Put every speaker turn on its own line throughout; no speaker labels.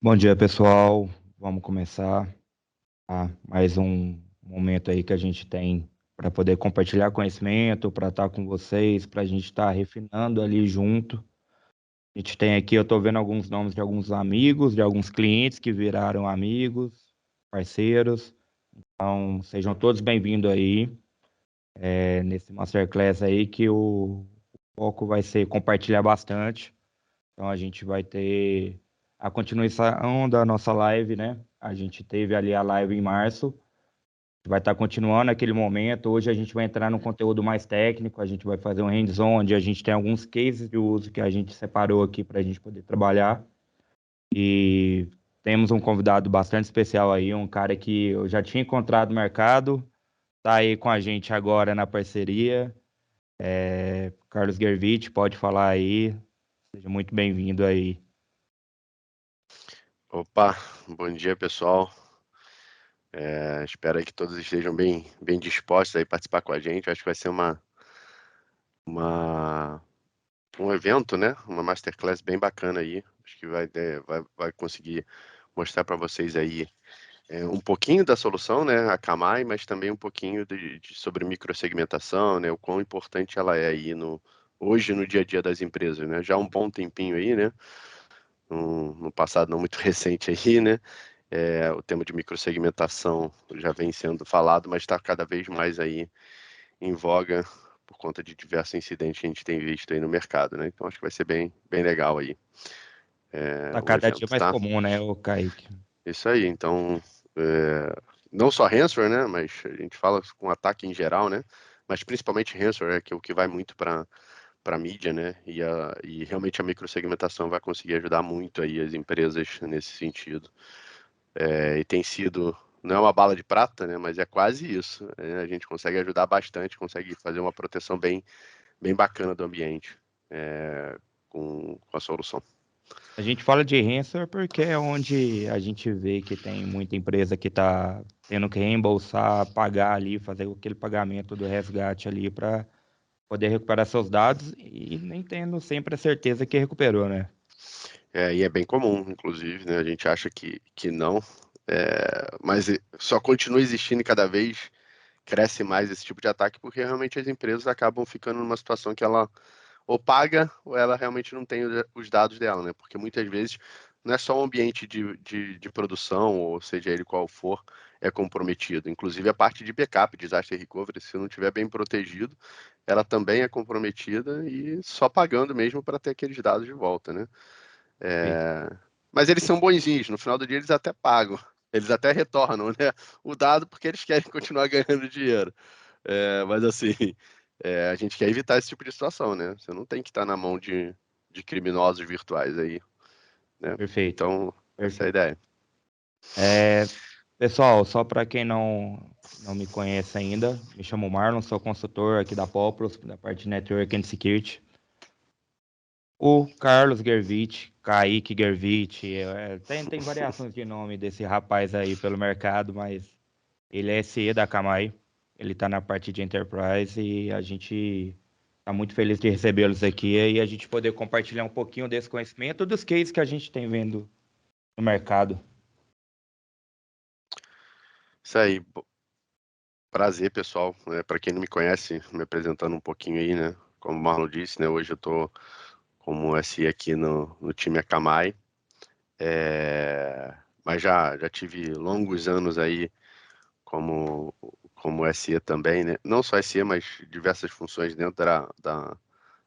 Bom dia, pessoal. Vamos começar mais um momento aí que a gente tem para poder compartilhar conhecimento, para estar com vocês, para a gente estar refinando ali junto. A gente tem aqui, eu estou vendo alguns nomes de alguns amigos, de alguns clientes que viraram amigos, parceiros. Então, sejam todos bem-vindos aí, nesse Masterclass aí, que o foco vai ser compartilhar bastante. Então a gente vai ter a continuação da nossa live, né? A gente teve ali a live em março, vai estar continuando aquele momento. Hoje a gente vai entrar no conteúdo mais técnico, a gente vai fazer um hands-on, onde a gente tem alguns cases de uso que a gente separou aqui para a gente poder trabalhar. E temos um convidado bastante especial aí, um cara que eu já tinha encontrado no mercado, tá aí com a gente agora na parceria. Carlos Gervich, pode falar aí. Seja muito bem-vindo aí.
Opa, bom dia pessoal. Espero aí que todos estejam bem dispostos aí a participar com a gente. Acho que vai ser uma, um evento, né? Uma masterclass bem bacana aí. Acho que vai conseguir mostrar para vocês aí um pouquinho da solução, né? A Kamai, mas também um pouquinho sobre microsegmentação, né? O quão importante ela é aí hoje no dia a dia das empresas, né? Já há um bom tempinho aí, né? No passado não muito recente aí, né? O tema de microsegmentação já vem sendo falado, mas está cada vez mais aí em voga por conta de diversos incidentes que a gente tem visto aí no mercado, né? Então acho que vai ser bem legal aí
Tá
o
cada dia
evento,
mais
tá?
comum, né, o Kaique?
Isso aí. Então, não só ransomware, né? Mas a gente fala com ataque em geral, né? Mas principalmente ransomware, que é o que vai muito para mídia, né? E realmente a microsegmentação vai conseguir ajudar muito aí as empresas nesse sentido. E tem sido, não é uma bala de prata, né, mas é quase isso. A gente consegue ajudar bastante, consegue fazer uma proteção bem bacana do ambiente com a solução.
A gente fala de ransomware porque é onde a gente vê que tem muita empresa que está tendo que reembolsar, pagar ali, fazer aquele pagamento do resgate ali para poder recuperar seus dados e nem tendo sempre a certeza que recuperou, né?
E é bem comum, inclusive, né, a gente acha que não, mas só continua existindo e cada vez cresce mais esse tipo de ataque porque realmente as empresas acabam ficando numa situação que ela ou paga ou ela realmente não tem os dados dela, né? Porque muitas vezes não é só o ambiente de produção, ou seja ele qual for, é comprometido. Inclusive a parte de backup, disaster recovery, se não estiver bem protegido, ela também é comprometida e só pagando mesmo para ter aqueles dados de volta, né?
Perfeito.
Mas eles são bonzinhos, no final do dia eles até pagam, eles até retornam, né, o dado porque eles querem continuar ganhando dinheiro. Mas assim, a gente quer evitar esse tipo de situação, né? Você não tem que estar na mão de criminosos virtuais aí, né?
Perfeito.
Então, essa é a
Perfeito.
ideia.
É, pessoal, só para quem não me conhece ainda, me chamo Marlon, sou consultor aqui da Populous, da parte de Network and Security. O Carlos Gervich, Kaique Gervich, tem variações de nome desse rapaz aí pelo mercado, mas ele é SE da Camai, ele está na parte de Enterprise e a gente está muito feliz de recebê-los aqui e a gente poder compartilhar um pouquinho desse conhecimento dos cases que a gente tem vendo no mercado.
Isso aí, prazer, pessoal. Para quem não me conhece, me apresentando um pouquinho aí, né? Como o Marlon disse, né? Hoje eu tô como SE aqui no time Akamai. Mas já tive longos anos aí como, como SE também, né? Não só SE, mas diversas funções dentro da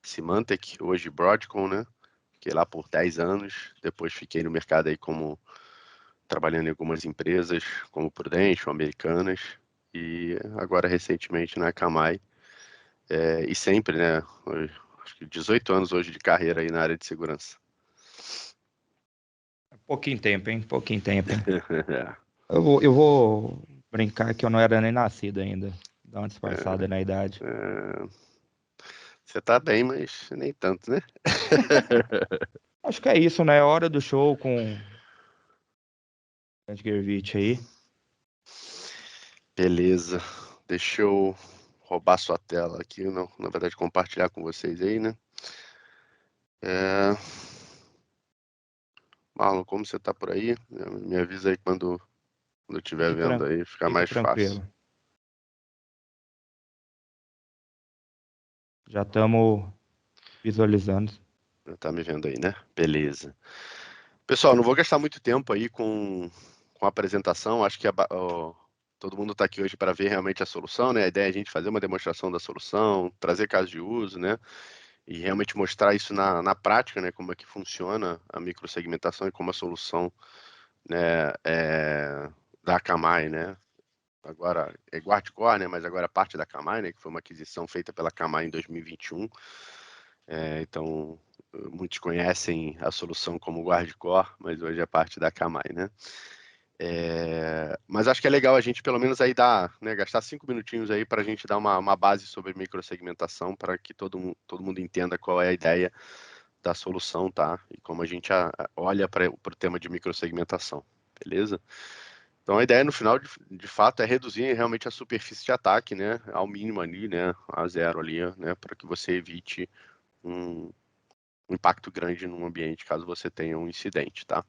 Symantec, hoje Broadcom, né? Fiquei lá por 10 anos, depois fiquei no mercado aí como trabalhando em algumas empresas, como Prudential, Americanas, e agora recentemente na Akamai, e sempre, né? Acho que 18 anos hoje de carreira aí na área de segurança.
Pouquinho tempo, hein? Pouquinho tempo, hein? Eu vou brincar que eu não era nem nascido ainda, dar uma disfarçada na idade.
É, você tá bem, mas nem tanto, né?
Acho que é isso, né? Hora do show com o Gervich aí.
Beleza. Deixa eu roubar sua tela aqui, não, na verdade compartilhar com vocês aí, né? É, Marlon, como você está por aí? Me avisa aí quando eu estiver vendo aí, fica
Fique
mais
tranquilo.
fácil.
Já estamos visualizando.
Tá me vendo aí, né? Beleza. Pessoal, não vou gastar muito tempo aí com a apresentação. Acho que todo mundo está aqui hoje para ver realmente a solução, né? A ideia é a gente fazer uma demonstração da solução, trazer casos de uso, né? E realmente mostrar isso na prática, né? Como é que funciona a microsegmentação e como a solução, né, da Akamai, né? Agora é Guardicore, né? Mas agora é parte da Akamai, né? Que foi uma aquisição feita pela Akamai em 2021. Então, muitos conhecem a solução como Guardicore, mas hoje é parte da Akamai, né? Mas acho que é legal a gente pelo menos aí dar, né, gastar 5 minutinhos aí para a gente dar uma base sobre microsegmentação para que todo mundo entenda qual é a ideia da solução, tá? E como a gente olha para o tema de microsegmentação, beleza? Então a ideia no final, de fato, é reduzir realmente a superfície de ataque, né, ao mínimo ali, né, a zero ali, né, para que você evite um impacto grande no ambiente caso você tenha um incidente, tá?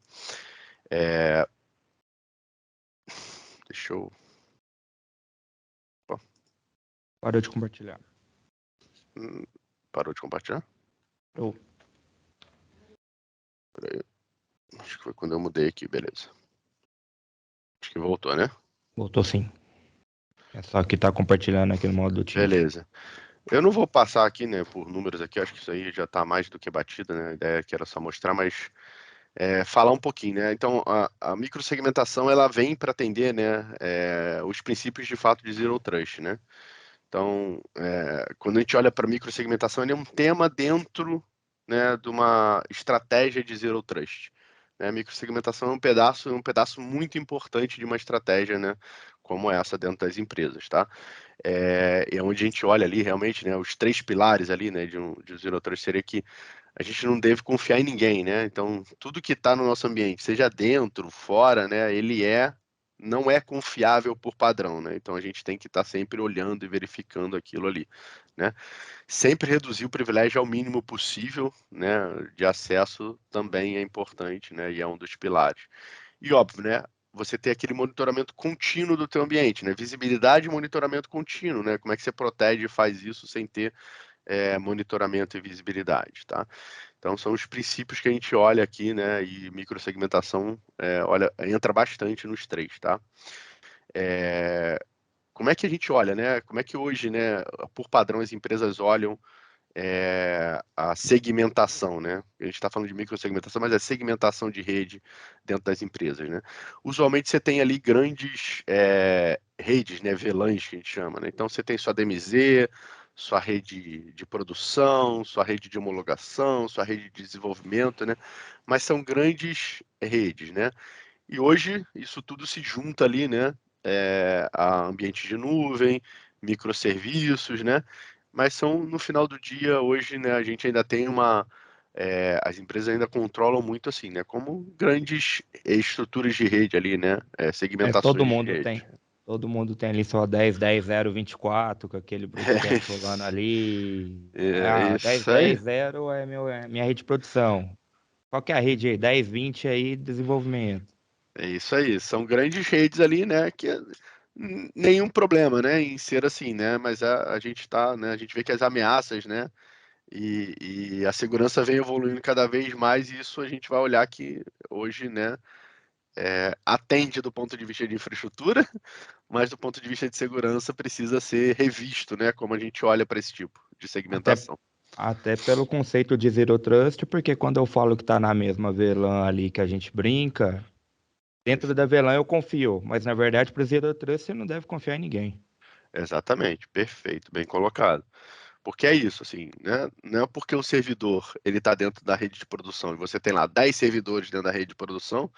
Deixa eu...
Parou de compartilhar.
Parou de compartilhar?
Oh.
Peraí. Acho que foi quando eu mudei aqui, beleza. Acho que voltou, né?
Voltou sim. É só que tá compartilhando aqui no modo do Teams.
Beleza. Eu não vou passar aqui, né, por números aqui, acho que isso aí já está mais do que batido, né? A ideia aqui era só mostrar, mas falar um pouquinho, né? Então, a microsegmentação, ela vem para atender, né, os princípios de fato de Zero Trust, né? Então, quando a gente olha para a microsegmentação, ele é um tema dentro, né, de uma estratégia de Zero Trust. Né? A microsegmentação é um pedaço muito importante de uma estratégia, né, como essa dentro das empresas, tá? É onde a gente olha ali realmente, né, os 3 pilares ali, né, de um Zero Trust seria que a gente não deve confiar em ninguém, né? Então, tudo que está no nosso ambiente, seja dentro, fora, né, ele não é confiável por padrão, né? Então a gente tem que estar sempre olhando e verificando aquilo ali, né? Sempre reduzir o privilégio ao mínimo possível, né? De acesso também é importante, né? E é um dos pilares. E óbvio, né? Você ter aquele monitoramento contínuo do teu ambiente, né? Visibilidade e monitoramento contínuo, né? Como é que você protege e faz isso sem ter monitoramento e visibilidade, tá? Então são os princípios que a gente olha aqui, né? E microsegmentação entra bastante nos 3, tá? Como é que a gente olha, né? Como é que hoje, né? Por padrão as empresas olham a segmentação, né? A gente está falando de microsegmentação, mas é segmentação de rede dentro das empresas, né? Usualmente você tem ali grandes redes, né? VLANs que a gente chama, né? Então você tem sua DMZ, sua rede de produção, sua rede de homologação, sua rede de desenvolvimento, né? Mas são grandes redes, né? E hoje isso tudo se junta ali, né? A ambiente de nuvem, microserviços, né? Mas são, no final do dia, hoje, né, a gente ainda tem as empresas ainda controlam muito assim, né? Como grandes estruturas de rede ali, né?
Todo
Segmentações de
mundo tem.
rede.
Todo mundo tem ali só 10, 10, 0, 24, com aquele broadcast rolando ali.
É
10,
isso
10,
aí.
0 é minha rede de produção. Qual que é a rede aí? 10, 20 aí, desenvolvimento.
É isso aí. São grandes redes ali, né? Que nenhum problema, né? Em ser assim, né? Mas a gente tá, né? A gente vê que as ameaças, né? E a segurança vem evoluindo cada vez mais, e isso a gente vai olhar que hoje, né, atende do ponto de vista de infraestrutura, mas do ponto de vista de segurança precisa ser revisto, né, como a gente olha para esse tipo de
Até,
segmentação.
até pelo conceito de Zero Trust, porque quando eu falo que tá na mesma VLAN ali que a gente brinca, dentro da VLAN eu confio, mas na verdade para Zero Trust você não deve confiar em ninguém.
Exatamente, perfeito, bem colocado. Porque é isso, assim, né? Não é porque o servidor ele está dentro da rede de produção e você tem lá 10 servidores dentro da rede de produção,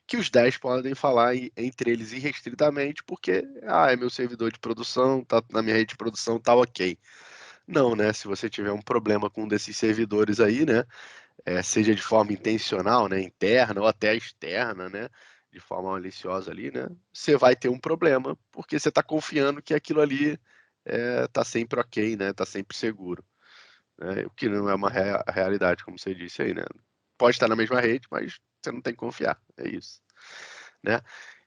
que os 10 podem falar entre eles irrestritamente, porque, é meu servidor de produção, tá na minha rede de produção, tá ok. Não, né? Se você tiver um problema com um desses servidores aí, né? Seja de forma intencional, né? Interna ou até externa, né? De forma maliciosa ali, né? Você vai ter um problema, porque você está confiando que aquilo ali tá sempre ok, né? Tá sempre seguro, né? O que não é uma realidade, como você disse aí, né? pode estar na mesma rede, mas você não tem que confiar, é isso, né?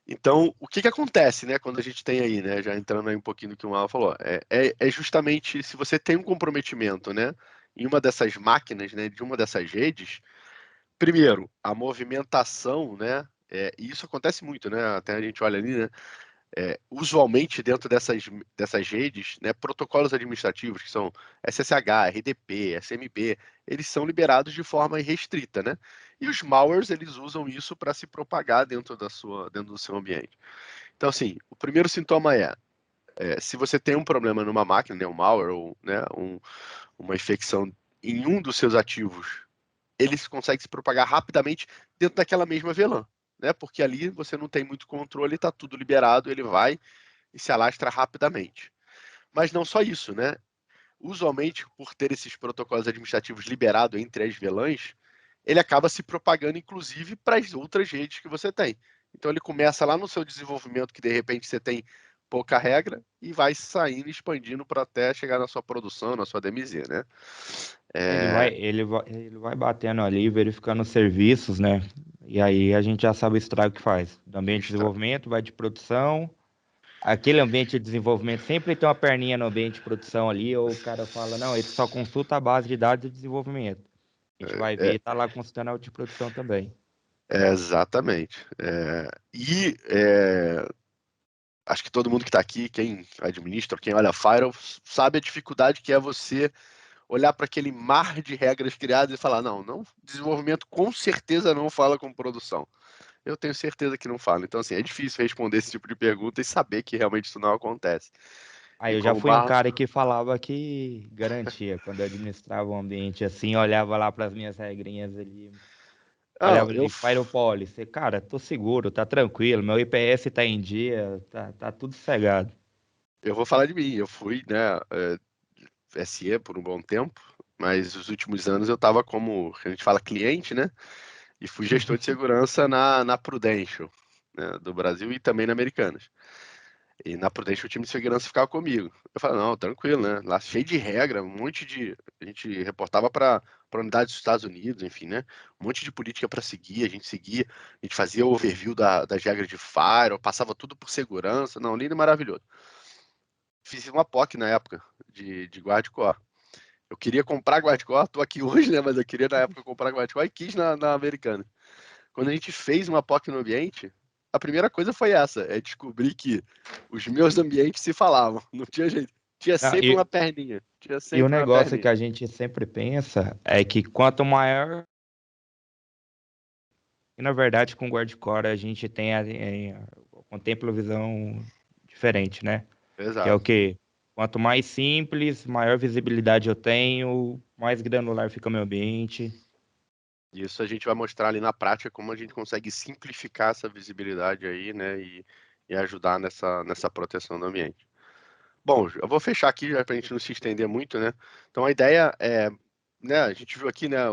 Então, o que acontece, né, quando a gente tem aí, né, já entrando aí um pouquinho no que o Alan falou, é justamente se você tem um comprometimento, né, em uma dessas máquinas, né, de uma dessas redes, primeiro, a movimentação, né, e isso acontece muito, né, até a gente olha ali, né, usualmente dentro dessas redes, né, protocolos administrativos que são SSH, RDP, SMB, eles são liberados de forma irrestrita, né? E os malwares, eles usam isso para se propagar dentro do seu ambiente. Então, assim, o primeiro sintoma se você tem um problema numa máquina, né, um malware ou, né, uma infecção em um dos seus ativos, eles conseguem se propagar rapidamente dentro daquela mesma VLAN, né? Porque ali você não tem muito controle, está tudo liberado, ele vai e se alastra rapidamente. Mas não só isso, né? Usualmente, por ter esses protocolos administrativos liberados entre as VLANs, ele acaba se propagando, inclusive, para as outras redes que você tem. Então, ele começa lá no seu desenvolvimento, que de repente você tem pouca regra, e vai saindo, expandindo para até chegar na sua produção, na sua DMZ, né?
Ele vai batendo ali, verificando os serviços, né? E aí a gente já sabe o estrago que faz. Do ambiente de desenvolvimento, vai de produção. Aquele ambiente de desenvolvimento sempre tem uma perninha no ambiente de produção ali, ou o cara fala, não, ele só consulta a base de dados de desenvolvimento. A gente vai ver
É,
e tá lá consultando a de produção também.
exatamente. Acho que todo mundo que está aqui, quem administra, quem olha Firewall, sabe a dificuldade que é você olhar para aquele mar de regras criadas e falar, não, desenvolvimento com certeza não fala com produção. Eu tenho certeza que não fala. Então, assim, é difícil responder esse tipo de pergunta e saber que realmente isso não acontece.
Aí
E
eu já
como o
fui um
Marlon...
cara que falava que garantia, quando eu administrava um ambiente assim, olhava lá para as minhas regrinhas ali,
Ah,
olhava ali, Firewall Policy, cara, tô seguro, tá tranquilo, meu IPS tá em dia, tá tudo cegado.
eu vou falar de mim. Eu fui, né, SE por um bom tempo, mas os últimos anos eu estava como, a gente fala cliente, né? E fui gestor de segurança na Prudential, né, do Brasil e também na Americanas. E na Prudential o time de segurança ficava comigo. Eu falei, não, tranquilo, né? Lá cheio de regra, um monte de. A gente reportava para unidades dos Estados Unidos, enfim, né? Um monte de política para seguir, a gente seguia, a gente fazia o overview das regras de Firewall, passava tudo por segurança. Não, lindo e maravilhoso. Fiz uma POC na época de Guardicore. Eu queria comprar Guardicore, tô aqui hoje, né? Mas eu queria na época comprar Guardicore e quis na Americana. Quando a gente fez uma POC no ambiente, a primeira coisa foi essa, é descobrir que os meus ambientes se falavam, não tinha jeito. Tinha
Não,
sempre uma perninha, tinha
e o
sempre uma
negócio que
perninha.
a gente sempre pensa é que quanto maior, e na verdade com o Guardicore a gente tem contempla a visão diferente, né? Que é o
Exato.
quê? Quanto mais simples, maior visibilidade eu tenho, mais granular fica o meu ambiente.
Isso a gente vai mostrar ali na prática como a gente consegue simplificar essa visibilidade aí, né, e ajudar nessa proteção do ambiente. Bom, eu vou fechar aqui já para a gente não se estender muito, né? Então a ideia né, a gente viu aqui, né,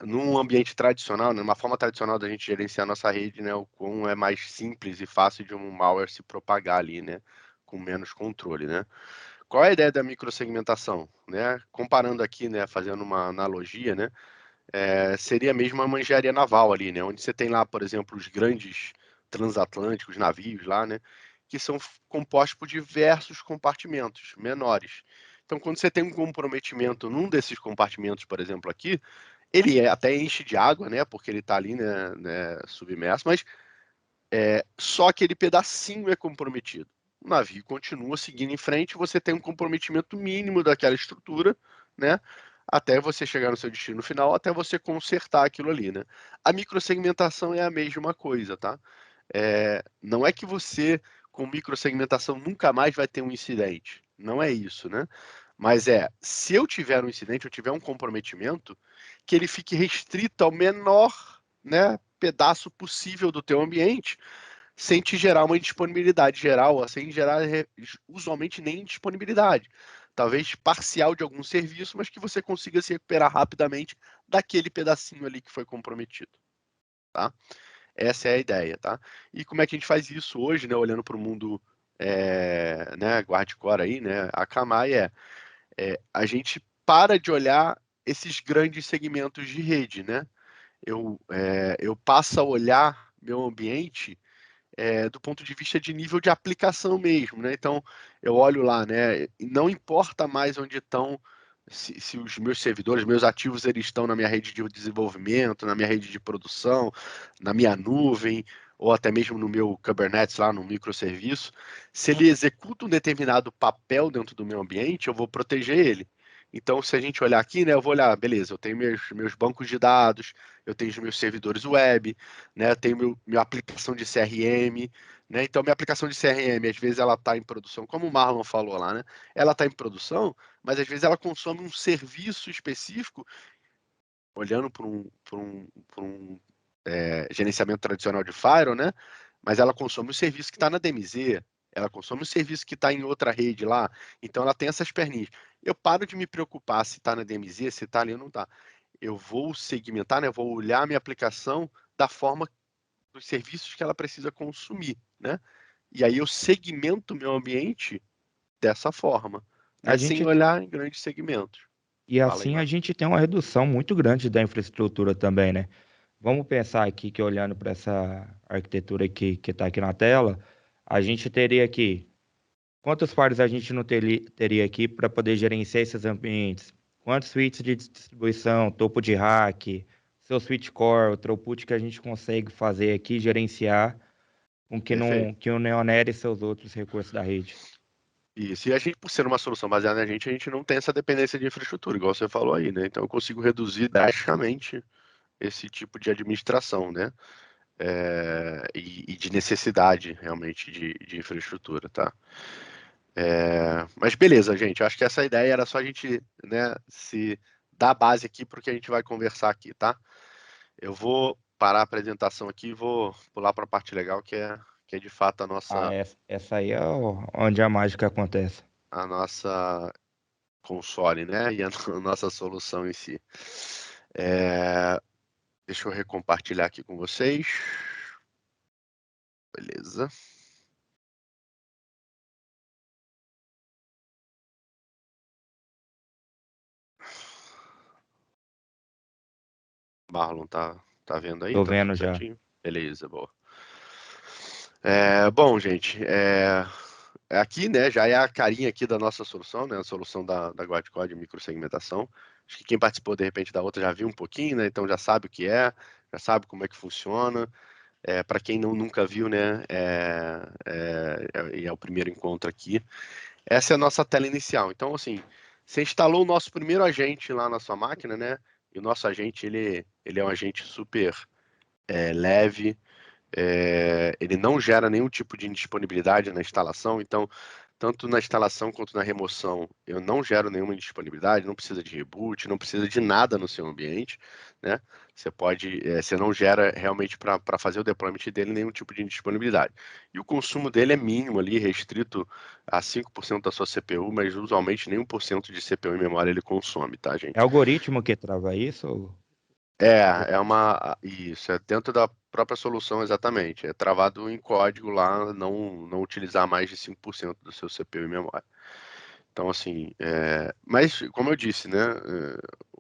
num ambiente tradicional, numa forma tradicional da gente gerenciar nossa rede, né, o quão é mais simples e fácil de um malware se propagar ali, né, com menos controle, né? Qual é a ideia da microsegmentação, né? Comparando aqui, né, fazendo uma analogia, né, seria mesmo uma engenharia naval ali, né, onde você tem lá, por exemplo, os grandes transatlânticos, navios lá, né, que são compostos por diversos compartimentos menores. Então, quando você tem um comprometimento num desses compartimentos, por exemplo, aqui, ele até enche de água, né? Porque ele está ali, né, submerso, mas só aquele pedacinho é comprometido. O navio continua seguindo em frente, você tem um comprometimento mínimo daquela estrutura, né? Até você chegar no seu destino final, até você consertar aquilo ali, né? A microsegmentação é a mesma coisa, tá? Não é que você, com microsegmentação, nunca mais vai ter um incidente. Não é isso, né? Mas se eu tiver um incidente, eu tiver um comprometimento, que ele fique restrito ao menor, né, pedaço possível do teu ambiente, sem te gerar uma indisponibilidade geral, sem gerar usualmente nem indisponibilidade. Talvez parcial de algum serviço, mas que você consiga se recuperar rapidamente daquele pedacinho ali que foi comprometido, tá? Essa é a ideia, tá? E como é que a gente faz isso hoje, né? Olhando para o mundo, né, Guardicore aí, né? A Akamai a gente para de olhar esses grandes segmentos de rede, né? Eu passo a olhar meu ambiente do ponto de vista de nível de aplicação mesmo, né? Então, eu olho lá, né? E não importa mais onde estão, se os meus servidores, meus ativos, eles estão na minha rede de desenvolvimento, na minha rede de produção, na minha nuvem, ou até mesmo no meu Kubernetes, lá no microserviço. Se ele executa um determinado papel dentro do meu ambiente, eu vou proteger ele. Então, se a gente olhar aqui, né, eu vou olhar, beleza, eu tenho meus bancos de dados, eu tenho os meus servidores web, né, eu tenho minha aplicação de CRM, né, então minha aplicação de CRM, às vezes ela está em produção, como o Marlon falou lá, né, ela está em produção, mas às vezes ela consome um serviço específico, olhando por um gerenciamento tradicional de Firewall, né, mas ela consome o serviço que está na DMZ, ela consome o serviço que está em outra rede lá, então ela tem essas perninhas. Eu paro de me preocupar se está na DMZ, se está ali ou não está. Eu vou segmentar, né? Eu vou olhar a minha aplicação da forma dos serviços que ela precisa consumir, né? E aí eu segmento o meu ambiente dessa forma,
A
né? Sem
gente,
olhar em grandes segmentos.
e
Fala aí,
assim a
mano.
gente tem uma redução muito grande da infraestrutura também, né? Vamos pensar aqui que olhando para essa arquitetura que está aqui na tela, a gente teria aqui quantos pares a gente não teria aqui para poder gerenciar esses ambientes? Quantos switches de distribuição, topo de rack, seu switch core, o throughput que a gente consegue fazer aqui, gerenciar com
Perfeito.
que o onere seus outros recursos da rede.
Isso. E a gente, por ser uma solução baseada na gente, a gente não tem essa dependência de infraestrutura, igual você falou aí, né? Então eu consigo reduzir drasticamente esse tipo de administração, né? E de necessidade realmente de infraestrutura, tá? Mas beleza, gente. Acho que essa ideia era só a gente, né, se dar a base aqui para o que a gente vai conversar aqui, tá? Eu vou parar a apresentação aqui e vou pular para a parte legal, que é de fato
Ah, essa aí é onde a mágica acontece.
a nossa console, né? E a nossa solução em si. É, deixa eu recompartilhar aqui com vocês. Beleza. Marlon, tá vendo aí?
Tô
Tá tudo
vendo já.
certinho? Beleza, boa. Bom, gente, aqui, né, já é a carinha aqui da nossa solução, né, a solução da Guardcode microsegmentação. Acho que quem participou, de repente, da outra já viu um pouquinho, né, então já sabe o que é, já sabe como é que funciona. Para quem nunca viu, né, é o primeiro encontro aqui. Essa é a nossa tela inicial. Então, assim, você instalou o nosso primeiro agente lá na sua máquina, né, e o nosso agente, ele é um agente super leve, ele não gera nenhum tipo de indisponibilidade na instalação, então, tanto na instalação quanto na remoção, eu não gero nenhuma indisponibilidade, não precisa de reboot, não precisa de nada no seu ambiente, né? Você não gera realmente para fazer o deployment dele nenhum tipo de indisponibilidade. E o consumo dele é mínimo ali, restrito a 5% da sua CPU, mas usualmente nem 1% de CPU e memória ele consome, tá,
É
gente?
algoritmo que trava isso?
Isso, é dentro da própria solução exatamente. É travado em código lá, não utilizar mais de 5% do seu CPU e memória. Então, assim, mas como eu disse, né,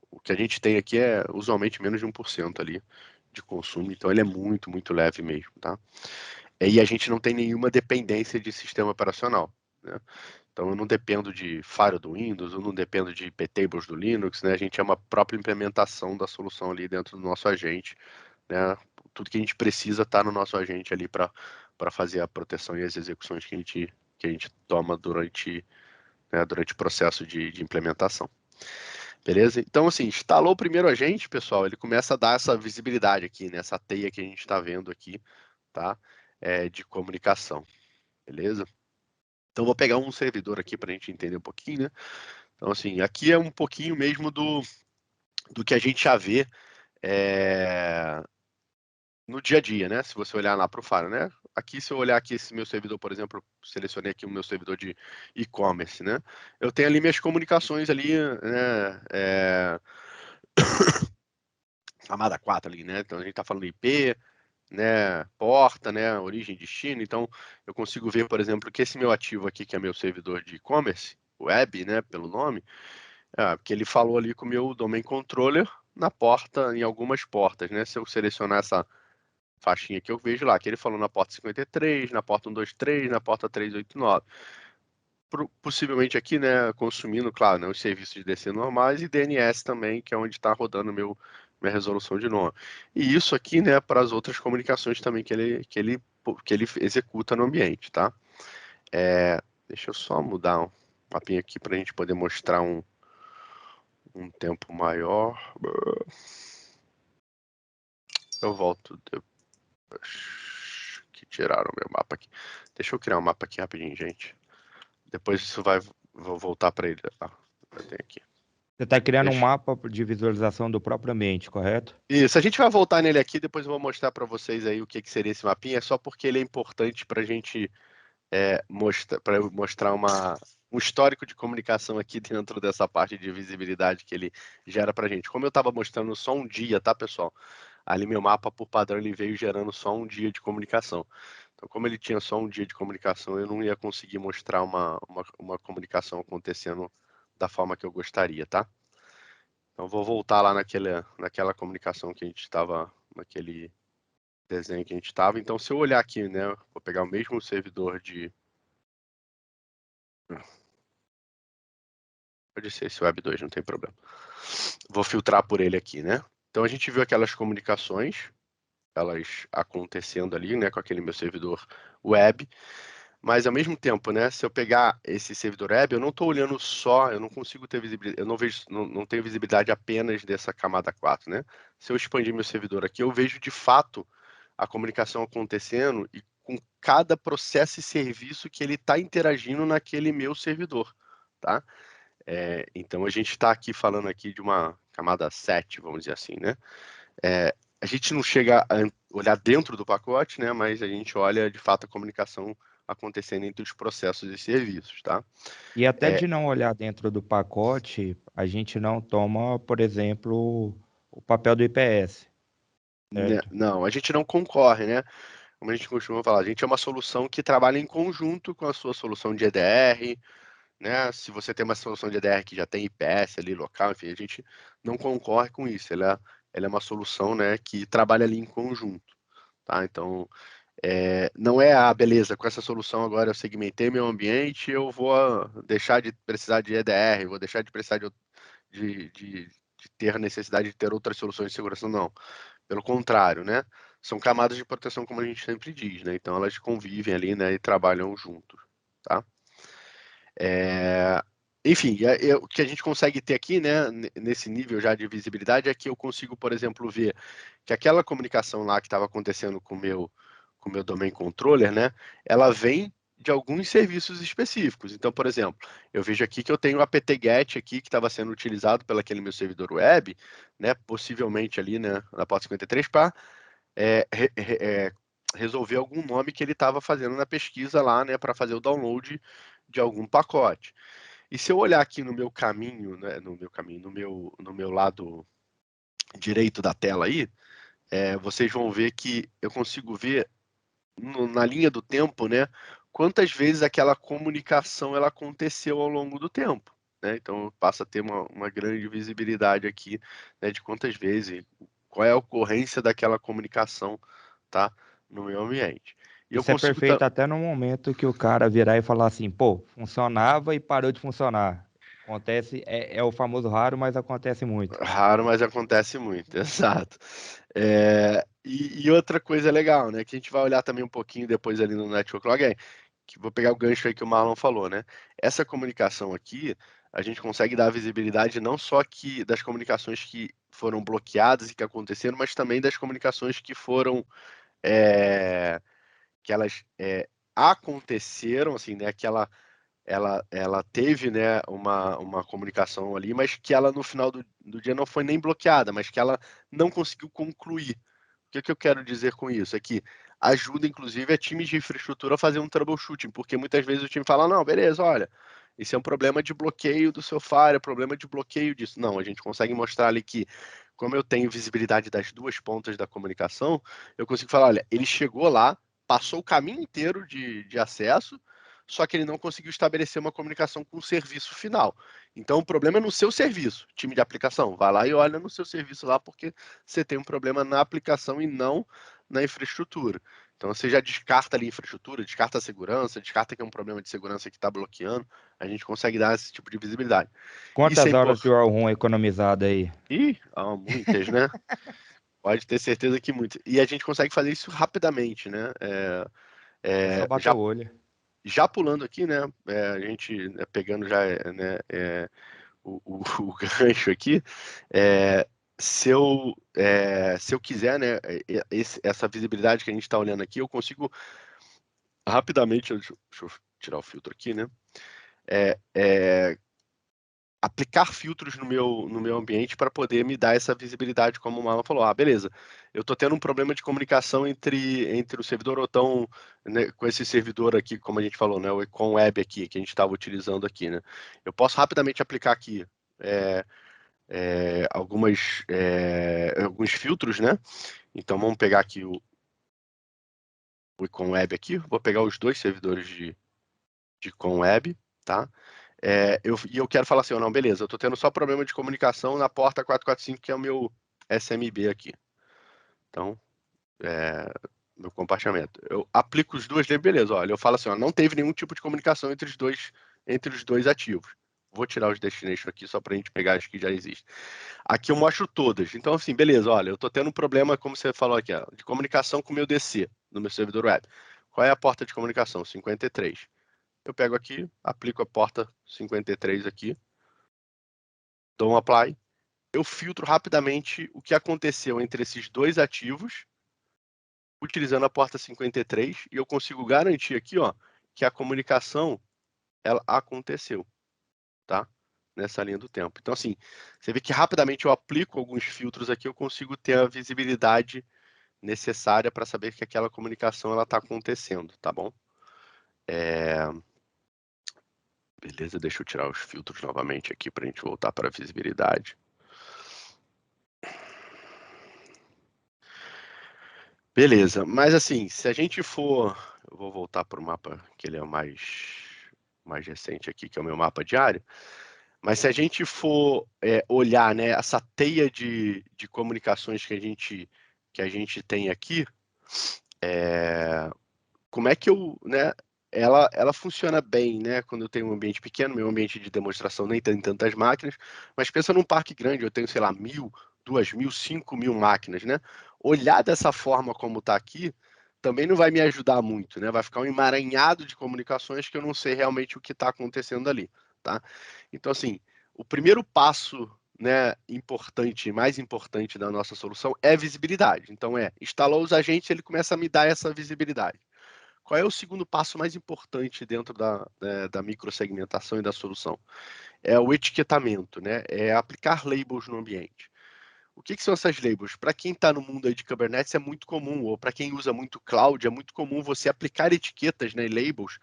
o que a gente tem aqui é usualmente menos de 1% ali de consumo, então ele é muito, muito leve mesmo, tá? E a gente não tem nenhuma dependência de sistema operacional, né? Então eu não dependo de Firewall do Windows, eu não dependo de ptables do Linux, né? A gente é uma própria implementação da solução ali dentro do nosso agente, né? Tudo que a gente precisa está no nosso agente ali para fazer a proteção e as execuções que a gente toma durante o processo de implementação. Beleza? Então, assim, instalou o primeiro agente, pessoal, ele começa a dar essa visibilidade aqui, né? Essa teia que a gente está vendo aqui, tá? De comunicação, beleza? Então, vou pegar um servidor aqui para a gente entender um pouquinho, né? Então, assim, aqui é um pouquinho mesmo do que a gente já vê no dia a dia, né? Se você olhar lá para o Faro, né? Aqui, se eu olhar aqui esse meu servidor, por exemplo, selecionei aqui o meu servidor de e-commerce, né? Eu tenho ali minhas comunicações ali, né? Camada 4 ali, né? Então a gente está falando IP, né? Porta, né? Origem, destino. Então eu consigo ver, por exemplo, que esse meu ativo aqui, que é meu servidor de e-commerce, web, né? Pelo nome, Porque ele falou ali com o meu domain controller na porta, em algumas portas, né? Se eu selecionar essa faixinha aqui, eu vejo lá que ele falou na porta 53, na porta 123, na porta 389. Possivelmente aqui, né, consumindo, claro, né, os serviços de DC normais e DNS também, que é onde está rodando minha resolução de nome. E isso aqui, né, para as outras comunicações também que ele executa no ambiente, tá? Deixa eu só mudar um mapinha aqui para a gente poder mostrar um tempo maior. Eu volto depois que tiraram o meu mapa aqui. Deixa eu criar um mapa aqui rapidinho, gente. Depois isso vou voltar para ele. Eu tenho aqui.
Você está criando um mapa de visualização do próprio ambiente, correto?
Isso, a gente vai voltar nele aqui, depois eu vou mostrar para vocês aí o que seria esse mapinha, só porque ele é importante para a gente mostrar um histórico de comunicação aqui dentro dessa parte de visibilidade que ele gera para a gente. Como eu estava mostrando só um dia, tá, pessoal? Ali meu mapa, por padrão, ele veio gerando só um dia de comunicação. Então, como ele tinha só um dia de comunicação, eu não ia conseguir mostrar uma comunicação acontecendo da forma que eu gostaria, tá? Então, vou voltar lá naquela comunicação que a gente estava, naquele desenho que a gente estava. Então, se eu olhar aqui, né, vou pegar o mesmo servidor de... Pode ser esse Web 2, não tem problema. Vou filtrar por ele aqui, né? Então, a gente viu aquelas comunicações, elas acontecendo ali, né, com aquele meu servidor web. Mas ao mesmo tempo, né, se eu pegar esse servidor web, eu não estou olhando só, eu não consigo ter visibilidade, eu não vejo, não tenho visibilidade apenas dessa camada 4, né? Se eu expandir meu servidor aqui, eu vejo de fato a comunicação acontecendo e com cada processo e serviço que ele está interagindo naquele meu servidor, tá? Então a gente está aqui falando aqui de uma camada 7, vamos dizer assim, né? A gente não chega a olhar dentro do pacote, né? Mas a gente olha de fato a comunicação acontecendo entre os processos e serviços, tá?
E até de não olhar dentro do pacote, a gente não toma, por exemplo, o papel do IPS, certo?
Não, a gente não concorre, né? Como a gente costuma falar, a gente é uma solução que trabalha em conjunto com a sua solução de EDR, né? Se você tem uma solução de EDR que já tem IPS ali local, enfim, a gente não concorre com isso. Ela é uma solução, né, que trabalha ali em conjunto, tá? Então, não é beleza, com essa solução agora eu segmentei meu ambiente, eu vou deixar de precisar de EDR, vou deixar de precisar de ter necessidade de ter outras soluções de segurança, não. Pelo contrário, né? São camadas de proteção, como a gente sempre diz, né? Então elas convivem ali, né, e trabalham juntos, tá? Enfim, o que a gente consegue ter aqui, né, nesse nível já de visibilidade, é que eu consigo, por exemplo, ver que aquela comunicação lá que estava acontecendo com o meu domain controller, né, ela vem de alguns serviços específicos. Então, por exemplo, eu vejo aqui que eu tenho o apt-get aqui que estava sendo utilizado pelo aquele meu servidor web, né, possivelmente ali, né, na porta 53 para resolver algum nome que ele estava fazendo na pesquisa lá, né, para fazer o download de algum pacote. E se eu olhar aqui no meu caminho, né, no meu lado direito da tela aí, vocês vão ver que eu consigo ver na linha do tempo, né, quantas vezes aquela comunicação ela aconteceu ao longo do tempo, né? Então passa a ter uma grande visibilidade aqui, né, de quantas vezes, qual é a ocorrência daquela comunicação, tá, no meu ambiente. E eu
Isso é
consigo
perfeito até no momento que o cara virar e falar assim, pô, funcionava e parou de funcionar. Acontece, é o famoso raro, mas acontece muito.
Raro, mas acontece muito, exato. E outra coisa legal, né, que a gente vai olhar também um pouquinho depois ali no Network Log, que vou pegar o gancho aí que o Marlon falou, né? Essa comunicação aqui, a gente consegue dar visibilidade não só das comunicações que foram bloqueadas e que aconteceram, mas também das comunicações que foram, que elas aconteceram, assim, né, que ela teve, né, uma comunicação ali, mas que ela no final do dia não foi nem bloqueada, mas que ela não conseguiu concluir. O que eu quero dizer com isso? É que ajuda, inclusive, a times de infraestrutura a fazer um troubleshooting, porque muitas vezes o time fala, não, beleza, olha, isso é um problema de bloqueio do seu firewall, é problema de bloqueio disso. Não, a gente consegue mostrar ali que, como eu tenho visibilidade das duas pontas da comunicação, eu consigo falar, olha, ele chegou lá, passou o caminho inteiro de acesso, só que ele não conseguiu estabelecer uma comunicação com o serviço final. Então, o problema é no seu serviço, time de aplicação. Vai lá e olha no seu serviço lá, porque você tem um problema na aplicação e não na infraestrutura. Então, você já descarta ali a infraestrutura, descarta a segurança, descarta que é um problema de segurança que está bloqueando. A gente consegue dar esse tipo de visibilidade. Isso é
Quantas horas de
importante.
War Room economizada aí?
Ih, muitas, né? Pode ter certeza que muitas. E a gente consegue fazer isso rapidamente, né?
É só bater
Já
o olho.
já pulando aqui, né? A gente pegando já né, o gancho aqui. é, se eu quiser, né, essa visibilidade que a gente está olhando aqui, eu consigo rapidamente. Deixa eu tirar o filtro aqui, né? É, é, aplicar filtros no meu ambiente para poder me dar essa visibilidade, como o Marlon falou. Ah, beleza, eu estou tendo um problema de comunicação entre o servidor ou tão, né, com esse servidor aqui, como a gente falou, né, o Econ Web aqui, que a gente estava utilizando aqui, né? Eu posso rapidamente aplicar aqui alguns filtros, né? Então vamos pegar aqui o Econ Web aqui, vou pegar os dois servidores de Econ Web, tá? E eu quero falar assim, não, beleza, eu estou tendo só problema de comunicação na porta 445, que é o meu SMB aqui. Então, meu compartilhamento. Eu aplico os dois, beleza, olha, eu falo assim, não teve nenhum tipo de comunicação entre os dois ativos. Vou tirar os destination aqui só para a gente pegar as que já existem. Aqui eu mostro todas. Então, assim, beleza, olha, eu estou tendo um problema, como você falou aqui, de comunicação com o meu DC, no meu servidor web. Qual é a porta de comunicação? 53. Eu pego aqui, aplico a porta 53 aqui, dou um apply, eu filtro rapidamente o que aconteceu entre esses dois ativos, utilizando a porta 53, e eu consigo garantir aqui, ó, que a comunicação ela aconteceu, tá? Nessa linha do tempo. Então, assim, você vê que rapidamente eu aplico alguns filtros aqui, eu consigo ter a visibilidade necessária para saber que aquela comunicação ela está acontecendo, tá bom? Beleza, deixa eu tirar os filtros novamente aqui para a gente voltar para a visibilidade. Beleza, mas assim, se a gente for. Eu vou voltar para o mapa, que ele é o mais recente aqui, que é o meu mapa diário. Mas se a gente for olhar, né, essa teia de comunicações que a gente tem aqui, como é que eu, né, ela funciona bem, né, quando eu tenho um ambiente pequeno, meu ambiente de demonstração nem tem tantas máquinas, mas pensa num parque grande, eu tenho, sei lá, 1.000, 2.000, 5.000 máquinas, né? Olhar dessa forma como está aqui também não vai me ajudar muito, né? Vai ficar um emaranhado de comunicações que eu não sei realmente o que está acontecendo ali, tá? Então, assim, o primeiro passo, né, importante, mais importante da nossa solução é visibilidade. Então, instalou os agentes, ele começa a me dar essa visibilidade. Qual é o segundo passo mais importante dentro da microsegmentação e da solução? É o etiquetamento, né? É aplicar labels no ambiente. O que são essas labels? Para quem está no mundo aí de Kubernetes é muito comum, ou para quem usa muito cloud, é muito comum você aplicar etiquetas, né, labels.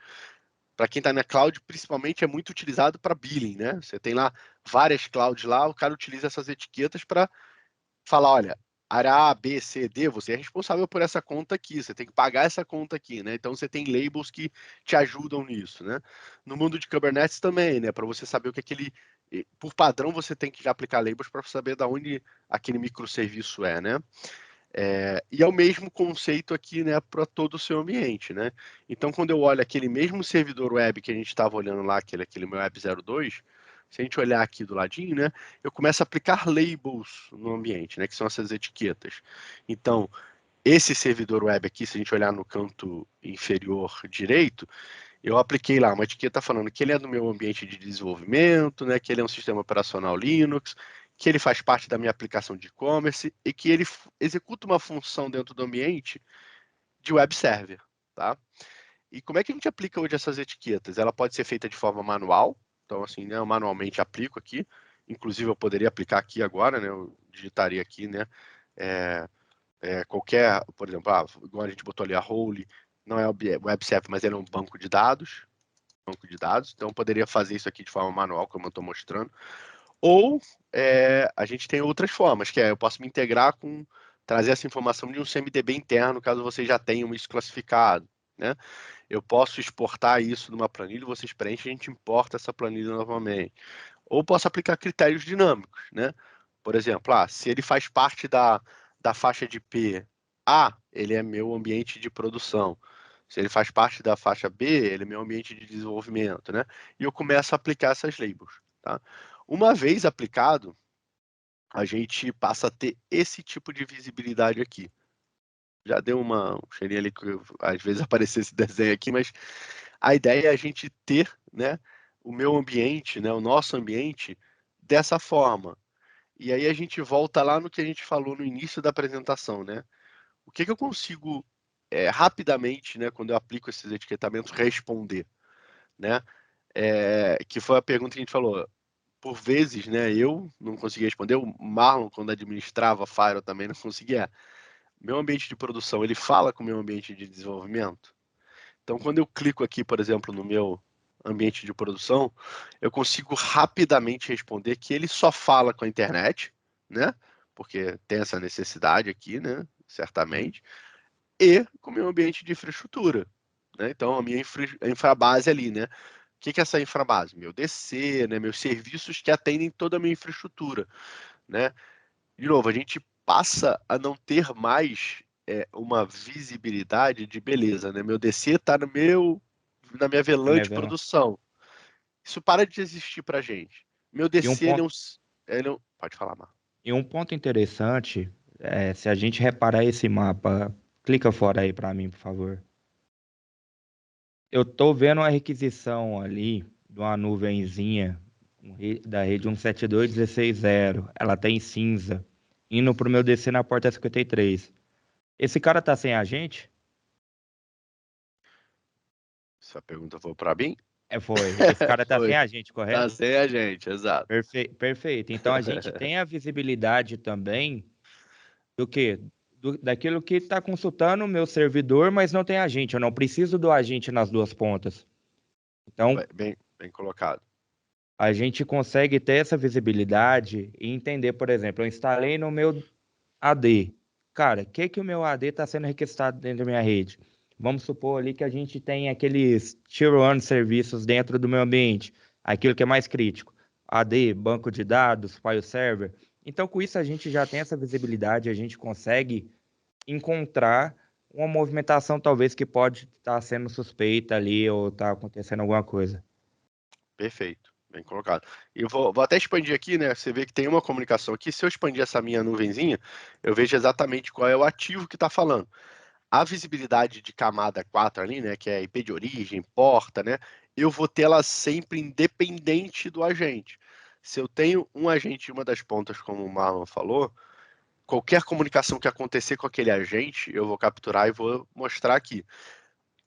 Para quem está na cloud, principalmente, é muito utilizado para billing, né? Você tem lá várias clouds lá, o cara utiliza essas etiquetas para falar, olha, área A, B, C, D, você é responsável por essa conta aqui, você tem que pagar essa conta aqui, né? Então você tem labels que te ajudam nisso, né? No mundo de Kubernetes também, né? Para você saber o que aquele, por padrão você tem que já aplicar labels para saber de onde aquele microserviço né? E é o mesmo conceito aqui, né, para todo o seu ambiente, né? Então, quando eu olho aquele mesmo servidor web que a gente estava olhando lá, aquele meu Web 02, se a gente olhar aqui do ladinho, né, eu começo a aplicar labels no ambiente, né, que são essas etiquetas. Então, esse servidor web aqui, se a gente olhar no canto inferior direito, eu apliquei lá uma etiqueta falando que ele é do meu ambiente de desenvolvimento, né, que ele é um sistema operacional Linux, que ele faz parte da minha aplicação de e-commerce e que ele executa uma função dentro do ambiente de web server, tá? E como é que a gente aplica hoje essas etiquetas? Ela pode ser feita de forma manual, então assim, né, eu manualmente aplico aqui, inclusive eu poderia aplicar aqui agora, né, eu digitaria aqui, né, qualquer, por exemplo, igual a gente botou ali a role, não é web server, mas ele é um banco de dados, então eu poderia fazer isso aqui de forma manual, como eu estou mostrando. Ou a gente tem outras formas, que eu posso me integrar com trazer essa informação de um CMDB interno, caso você já tenha isso classificado, né? Eu posso exportar isso numa planilha, vocês preenchem, a gente importa essa planilha novamente. Ou posso aplicar critérios dinâmicos, né? Por exemplo, se ele faz parte da faixa de P A, ele é meu ambiente de produção. Se ele faz parte da faixa B, ele é meu ambiente de desenvolvimento, né? E eu começo a aplicar essas labels, tá? Uma vez aplicado, a gente passa a ter esse tipo de visibilidade aqui. Já deu um cheirinho ali que às vezes aparecer esse desenho aqui, mas a ideia é a gente ter, né, o meu ambiente, né, o nosso ambiente dessa forma. E aí a gente volta lá no que a gente falou no início da apresentação, né? O que eu consigo rapidamente, né, quando eu aplico esses etiquetamentos, responder, né? Que foi a pergunta que a gente falou. Por vezes, né, eu não conseguia responder, o Marlon, quando administrava a Fire, eu também não conseguia. Meu ambiente de produção, ele fala com o meu ambiente de desenvolvimento? Então, quando eu clico aqui, por exemplo, no meu ambiente de produção, eu consigo rapidamente responder que ele só fala com a internet, né? Porque tem essa necessidade aqui, né?
Sim.
Certamente. E com o meu ambiente de infraestrutura, né? Então, a minha infrabase ali, né? O que é essa infrabase? Meu DC, né? Meus serviços que atendem toda a minha infraestrutura, né? De novo, a gente passa a não ter mais uma visibilidade de beleza, né? Meu DC está na minha
Na
VLAN
minha
de
vela.
produção. Isso para de existir para a gente. Meu
E um
DC,
ponto,
pode falar, Mar.
e um ponto interessante, se a gente reparar esse mapa, clica fora aí para mim, por favor. Eu tô vendo uma requisição ali de uma nuvenzinha da rede 172.16.0. Ela tá em cinza, indo pro meu DC na porta 53. Esse cara tá sem agente?
Essa pergunta foi para mim?
Foi. Esse cara tá sem
Foi.
agente,
Tá
correto?
sem a gente, exato.
Perfeito. Então a gente tem a visibilidade também do quê? Daquilo que está consultando o meu servidor, mas não tem agente. Eu não preciso do agente nas duas pontas. Então,
Bem colocado.
a gente consegue ter essa visibilidade e entender, por exemplo, eu instalei no meu AD. Cara, o que o meu AD está sendo requisitado dentro da minha rede? Vamos supor ali que a gente tem aqueles Tier 1 serviços dentro do meu ambiente, aquilo que é mais crítico. AD, banco de dados, file server. Então, com isso, a gente já tem essa visibilidade, a gente consegue encontrar uma movimentação talvez que pode estar sendo suspeita ali ou está acontecendo alguma coisa.
Perfeito, bem colocado. E eu vou até expandir aqui, né? Você vê que tem uma comunicação aqui. Se eu expandir essa minha nuvenzinha, eu vejo exatamente qual é o ativo que está falando. A visibilidade de camada 4 ali, né? Que é IP de origem, porta, né? Eu vou ter ela sempre independente do agente. Se eu tenho um agente em uma das pontas, como o Marlon falou, qualquer comunicação que acontecer com aquele agente, eu vou capturar e vou mostrar aqui.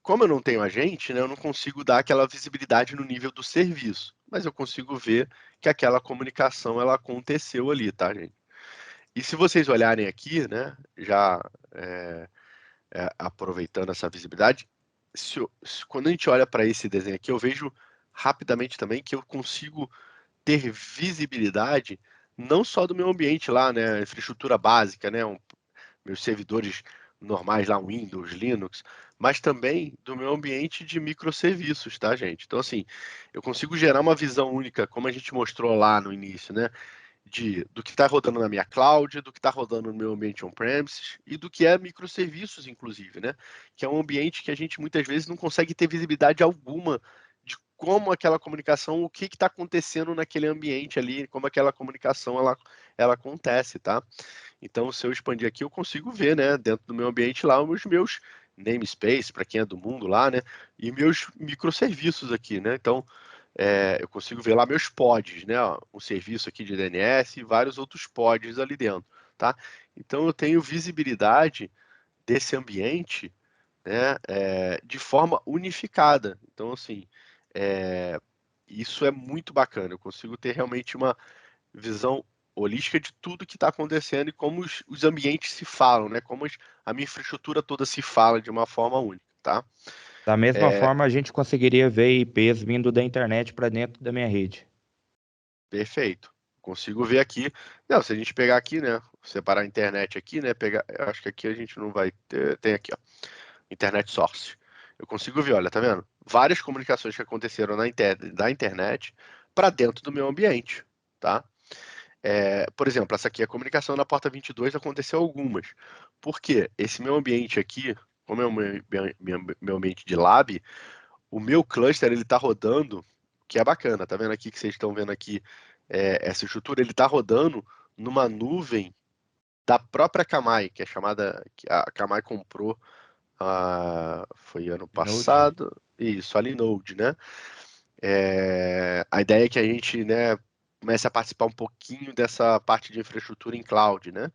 Como eu não tenho agente, né, eu não consigo dar aquela visibilidade no nível do serviço, mas eu consigo ver que aquela comunicação ela aconteceu ali, tá, gente? E se vocês olharem aqui, né, já aproveitando essa visibilidade, quando a gente olha para esse desenho aqui, eu vejo rapidamente também que eu consigo ter visibilidade não só do meu ambiente lá, né, infraestrutura básica, né, meus servidores normais lá, Windows, Linux, mas também do meu ambiente de microserviços, tá, gente? Então, assim, eu consigo gerar uma visão única, como a gente mostrou lá no início, né? Do que está rodando na minha cloud, do que está rodando no meu ambiente on-premises e do que é microserviços, inclusive, né? Que é um ambiente que a gente muitas vezes não consegue ter visibilidade alguma de como aquela comunicação, o que está acontecendo naquele ambiente ali, como aquela comunicação ela acontece, tá? Então, se eu expandir aqui, eu consigo ver, né, dentro do meu ambiente lá, os meus namespace, para quem é do mundo lá, né, e meus microserviços aqui, né? Então, eu consigo ver lá meus pods, né? Ó, um serviço aqui de DNS e vários outros pods ali dentro, tá? Então, eu tenho visibilidade desse ambiente, né, de forma unificada. Então, assim, é, isso é muito bacana. Eu consigo ter realmente uma visão holística de tudo que está acontecendo e como os ambientes se falam, né? Como a minha infraestrutura toda se fala de uma forma única, tá?
Da mesma
É,
forma, a gente conseguiria ver IPs vindo da internet para dentro da minha rede.
perfeito. Consigo ver aqui. Não, se a gente pegar aqui, né? Separar a internet aqui, né? Eu acho que aqui a gente não vai ter. Tem aqui, ó. Internet source. Eu consigo ver, olha, tá vendo? Várias comunicações que aconteceram da internet para dentro do meu ambiente, tá? Por exemplo, essa aqui, a comunicação na porta 22, aconteceu algumas. Por quê? Esse meu ambiente aqui, como é o meu ambiente de lab, o meu cluster, ele tá rodando, que é bacana, tá vendo aqui que vocês estão vendo aqui, essa estrutura, ele tá rodando numa nuvem da própria Akamai, que é chamada, que a Akamai comprou, foi ano
Node.
passado, isso, a Linode, né? A ideia é que a gente, né, comece a participar um pouquinho dessa parte de infraestrutura em cloud, né?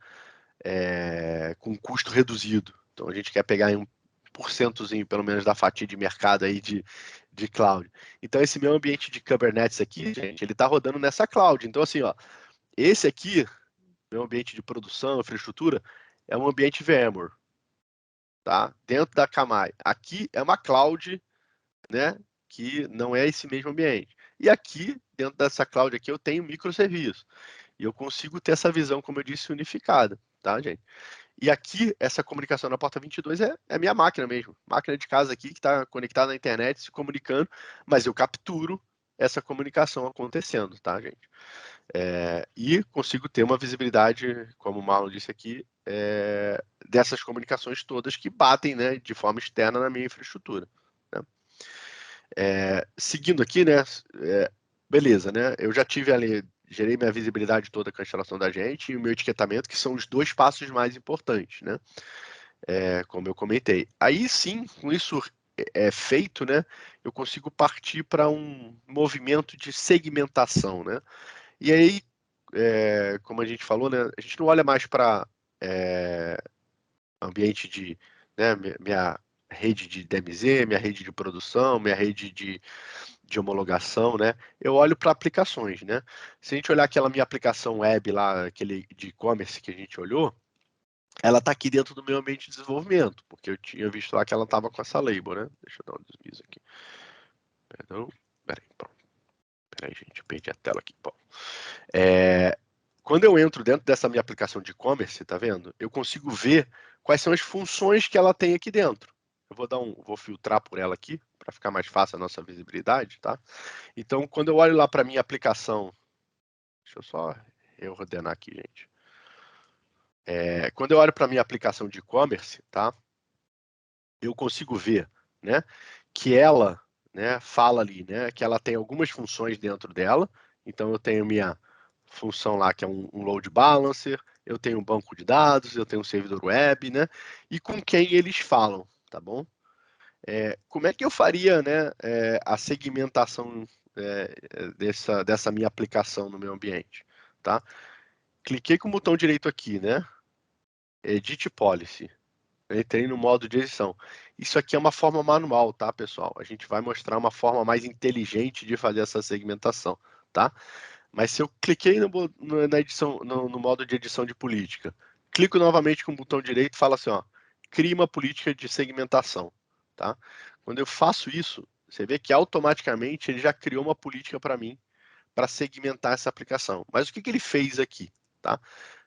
Com custo reduzido. Então a gente quer pegar aí 1%zinho, pelo menos, da fatia de mercado aí de cloud. Então esse meu ambiente de Kubernetes aqui, gente, ele está rodando nessa cloud. Então assim, ó, esse aqui, meu ambiente de produção, infraestrutura, é um ambiente VMware, tá? Dentro da Akamai. Aqui é uma cloud, né, que não é esse mesmo ambiente. E aqui, dentro dessa cloud aqui, eu tenho microserviços. E eu consigo ter essa visão, como eu disse, unificada, tá, gente? E aqui, essa comunicação na porta 22 é minha máquina mesmo. Máquina de casa aqui que está conectada na internet, se comunicando, mas eu capturo essa comunicação acontecendo, tá, gente? E consigo ter uma visibilidade, como o Marlon disse aqui, dessas comunicações todas que batem, né, de forma externa na minha infraestrutura, né? Seguindo aqui, né, beleza, né? Eu já tive ali, gerei minha visibilidade toda com a instalação da gente e o meu etiquetamento, que são os dois passos mais importantes, né? Como eu comentei. Aí sim, com isso feito, né, eu consigo partir para um movimento de segmentação, né? E aí, como a gente falou, né, a gente não olha mais para ambiente de, né, minha rede de DMZ, minha rede de produção, minha rede de homologação, né? Eu olho para aplicações, né? Se a gente olhar aquela minha aplicação web lá, aquele de e-commerce que a gente olhou, ela está aqui dentro do meu ambiente de desenvolvimento, porque eu tinha visto lá que ela estava com essa label, né? Deixa eu dar um deslize aqui. Perdão. Peraí, pronto. Peraí, gente, eu perdi a tela aqui. Bom. Quando eu entro dentro dessa minha aplicação de e-commerce, tá vendo? Eu consigo ver quais são as funções que ela tem aqui dentro. Eu vou filtrar por ela aqui, para ficar mais fácil a nossa visibilidade, tá? Então, quando eu olho lá para minha aplicação, deixa eu só reordenar aqui, gente. Quando eu olho para minha aplicação de e-commerce, tá? Eu consigo ver, né, que ela, né, fala ali, né, que ela tem algumas funções dentro dela. Então eu tenho minha função lá que é um load balancer, eu tenho um banco de dados, eu tenho um servidor web, né, e com quem eles falam, tá bom? Como é que eu faria, né, a segmentação dessa minha aplicação no meu ambiente, tá? Cliquei com o botão direito aqui, né? Edit Policy. Entrei no modo de edição. Isso aqui é uma forma manual, tá, pessoal? A gente vai mostrar uma forma mais inteligente de fazer essa segmentação, tá? Mas se eu cliquei na edição, no modo de edição de política, clico novamente com o botão direito e falo assim, ó, crie uma política de segmentação, tá? Quando eu faço isso, você vê que automaticamente ele já criou uma política para mim para segmentar essa aplicação. Mas o que ele fez aqui, tá?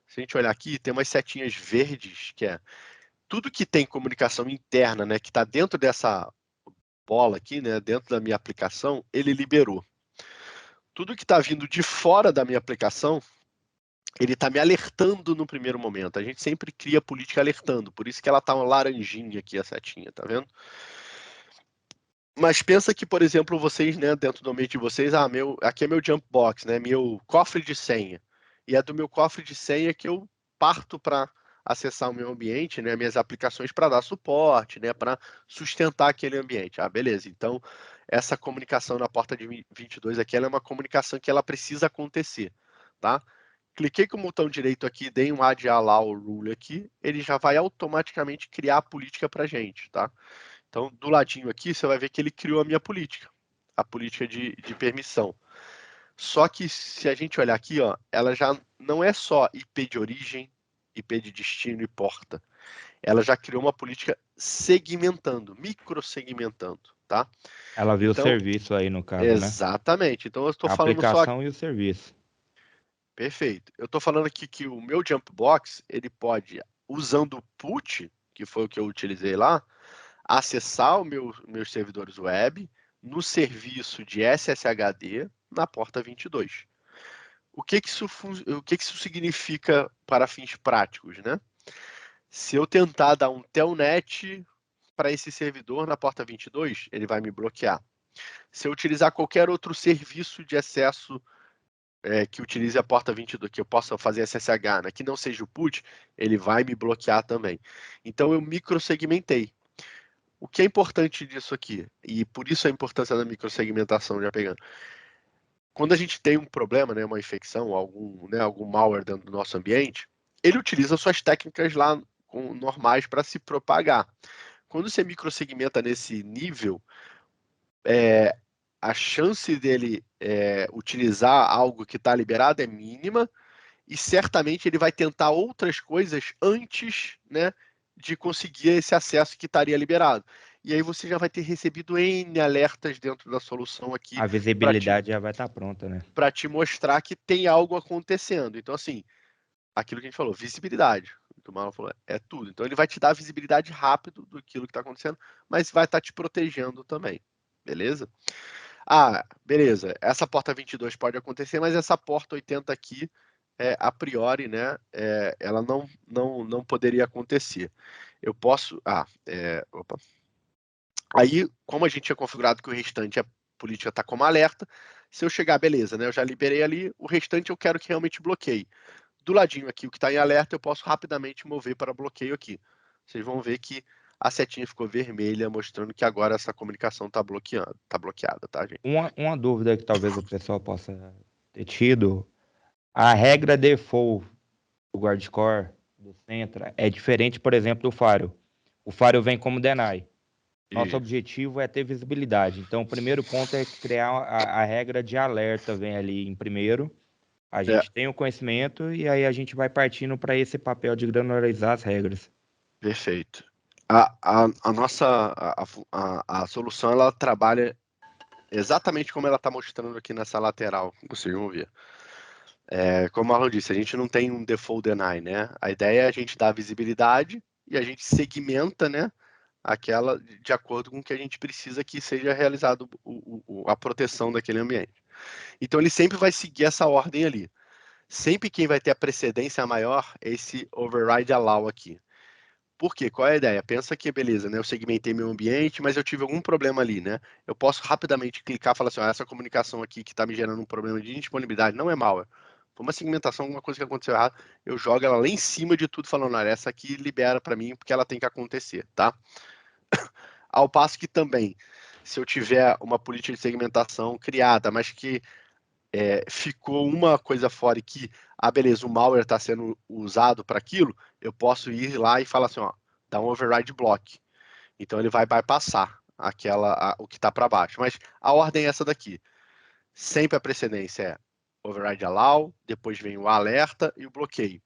Se a gente olhar aqui, tem umas setinhas verdes, que é tudo que tem comunicação interna, né, que está dentro dessa bola aqui, né, dentro da minha aplicação, ele liberou. Tudo que está vindo de fora da minha aplicação, ele está me alertando no primeiro momento. A gente sempre cria política alertando, por isso que ela está uma laranjinha aqui, a setinha, tá vendo? Mas pensa que, por exemplo, vocês, né, dentro do ambiente de vocês, aqui é meu jump box, né, meu cofre de senha. E é do meu cofre de senha que eu parto para acessar o meu ambiente, né, minhas aplicações para dar suporte, né, para sustentar aquele ambiente. Ah, beleza. Então, essa comunicação na porta de 22 aqui, ela é uma comunicação que ela precisa acontecer, tá? Cliquei com o botão direito aqui, dei um add allow rule aqui, ele já vai automaticamente criar a política para gente, tá? Então, do ladinho aqui, você vai ver que ele criou a minha política, a política de permissão. Só que se a gente olhar aqui, ó, ela já não é só IP de origem, IP de destino e porta. Ela já criou uma política segmentando, microsegmentando, tá?
Ela viu o
Então,
serviço aí no caso, né?
exatamente. Então, eu estou
A
falando só.
aplicação e o serviço.
Perfeito. Eu estou falando aqui que o meu jump box, ele pode, usando o put, que foi o que eu utilizei lá, acessar os meus servidores web no serviço de SSHD na porta 22. O que isso significa para fins práticos, né? Se eu tentar dar um telnet para esse servidor na porta 22, ele vai me bloquear. Se eu utilizar qualquer outro serviço de acesso que utilize a porta 22, que eu possa fazer SSH, né, que não seja o PUT, ele vai me bloquear também. Então eu microsegmentei. O que é importante disso aqui, e por isso a importância da microsegmentação, já pegando. Quando a gente tem um problema, né, uma infecção, algum malware dentro do nosso ambiente, ele utiliza suas técnicas lá normais para se propagar. Quando você microsegmenta nesse nível, a chance dele utilizar algo que está liberado é mínima, e certamente ele vai tentar outras coisas antes, né, de conseguir esse acesso que estaria liberado. E aí você já vai ter recebido N alertas dentro da solução aqui
A
para te,
visibilidade já vai estar pronta, né?
para te mostrar que tem algo acontecendo. Então, assim, aquilo que a gente falou, visibilidade. O Marlon falou, é tudo. Então ele vai te dar visibilidade rápido do que está acontecendo, mas vai estar te protegendo também. Beleza? Ah, beleza. Essa porta 22 pode acontecer, mas essa porta 80 aqui, a priori, né, ela não poderia acontecer. Eu posso. Opa. Aí, como a gente tinha configurado que o restante a política está como alerta, se eu chegar, beleza, né? Eu já liberei ali, o restante eu quero que realmente bloqueie. Do ladinho aqui, o que está em alerta, eu posso rapidamente mover para bloqueio aqui. Vocês vão ver que a setinha ficou vermelha, mostrando que agora essa comunicação está bloqueada, tá, gente?
Uma dúvida que talvez o pessoal possa ter tido, a regra default do Guardscore, do Sentra, é diferente, por exemplo, do Firewall. O Firewall vem como deny. Nosso
Isso.
objetivo é ter visibilidade. Então, o primeiro ponto é criar a regra de alerta, vem ali em primeiro. A
É,
gente tem o conhecimento e aí a gente vai partindo para esse papel de granularizar as regras.
perfeito. A nossa a solução ela trabalha exatamente como ela está mostrando aqui nessa lateral, vocês vão ver. Como o Marlon disse, a gente não tem um default deny, né? A ideia é a gente dar visibilidade e a gente segmenta, né, aquela de acordo com o que a gente precisa que seja realizado a proteção daquele ambiente. Então ele sempre vai seguir essa ordem ali. Sempre quem vai ter a precedência maior é esse override allow aqui. Por quê? Qual é a ideia? Pensa que, beleza, né? Eu segmentei meu ambiente, mas eu tive algum problema ali, né? Eu posso rapidamente clicar e falar assim, essa comunicação aqui que está me gerando um problema de indisponibilidade não é malware. Foi uma segmentação, alguma coisa que aconteceu errado, eu jogo ela lá em cima de tudo, falando, olha, essa aqui libera para mim porque ela tem que acontecer, tá? Ao passo que também, se eu tiver uma política de segmentação criada, mas que ficou uma coisa fora e que, beleza, o malware está sendo usado para aquilo, eu posso ir lá e falar assim, ó, dá um override block. Então ele vai bypassar o que está para baixo. Mas a ordem é essa daqui. Sempre a precedência é override allow, depois vem o alerta e o bloqueio.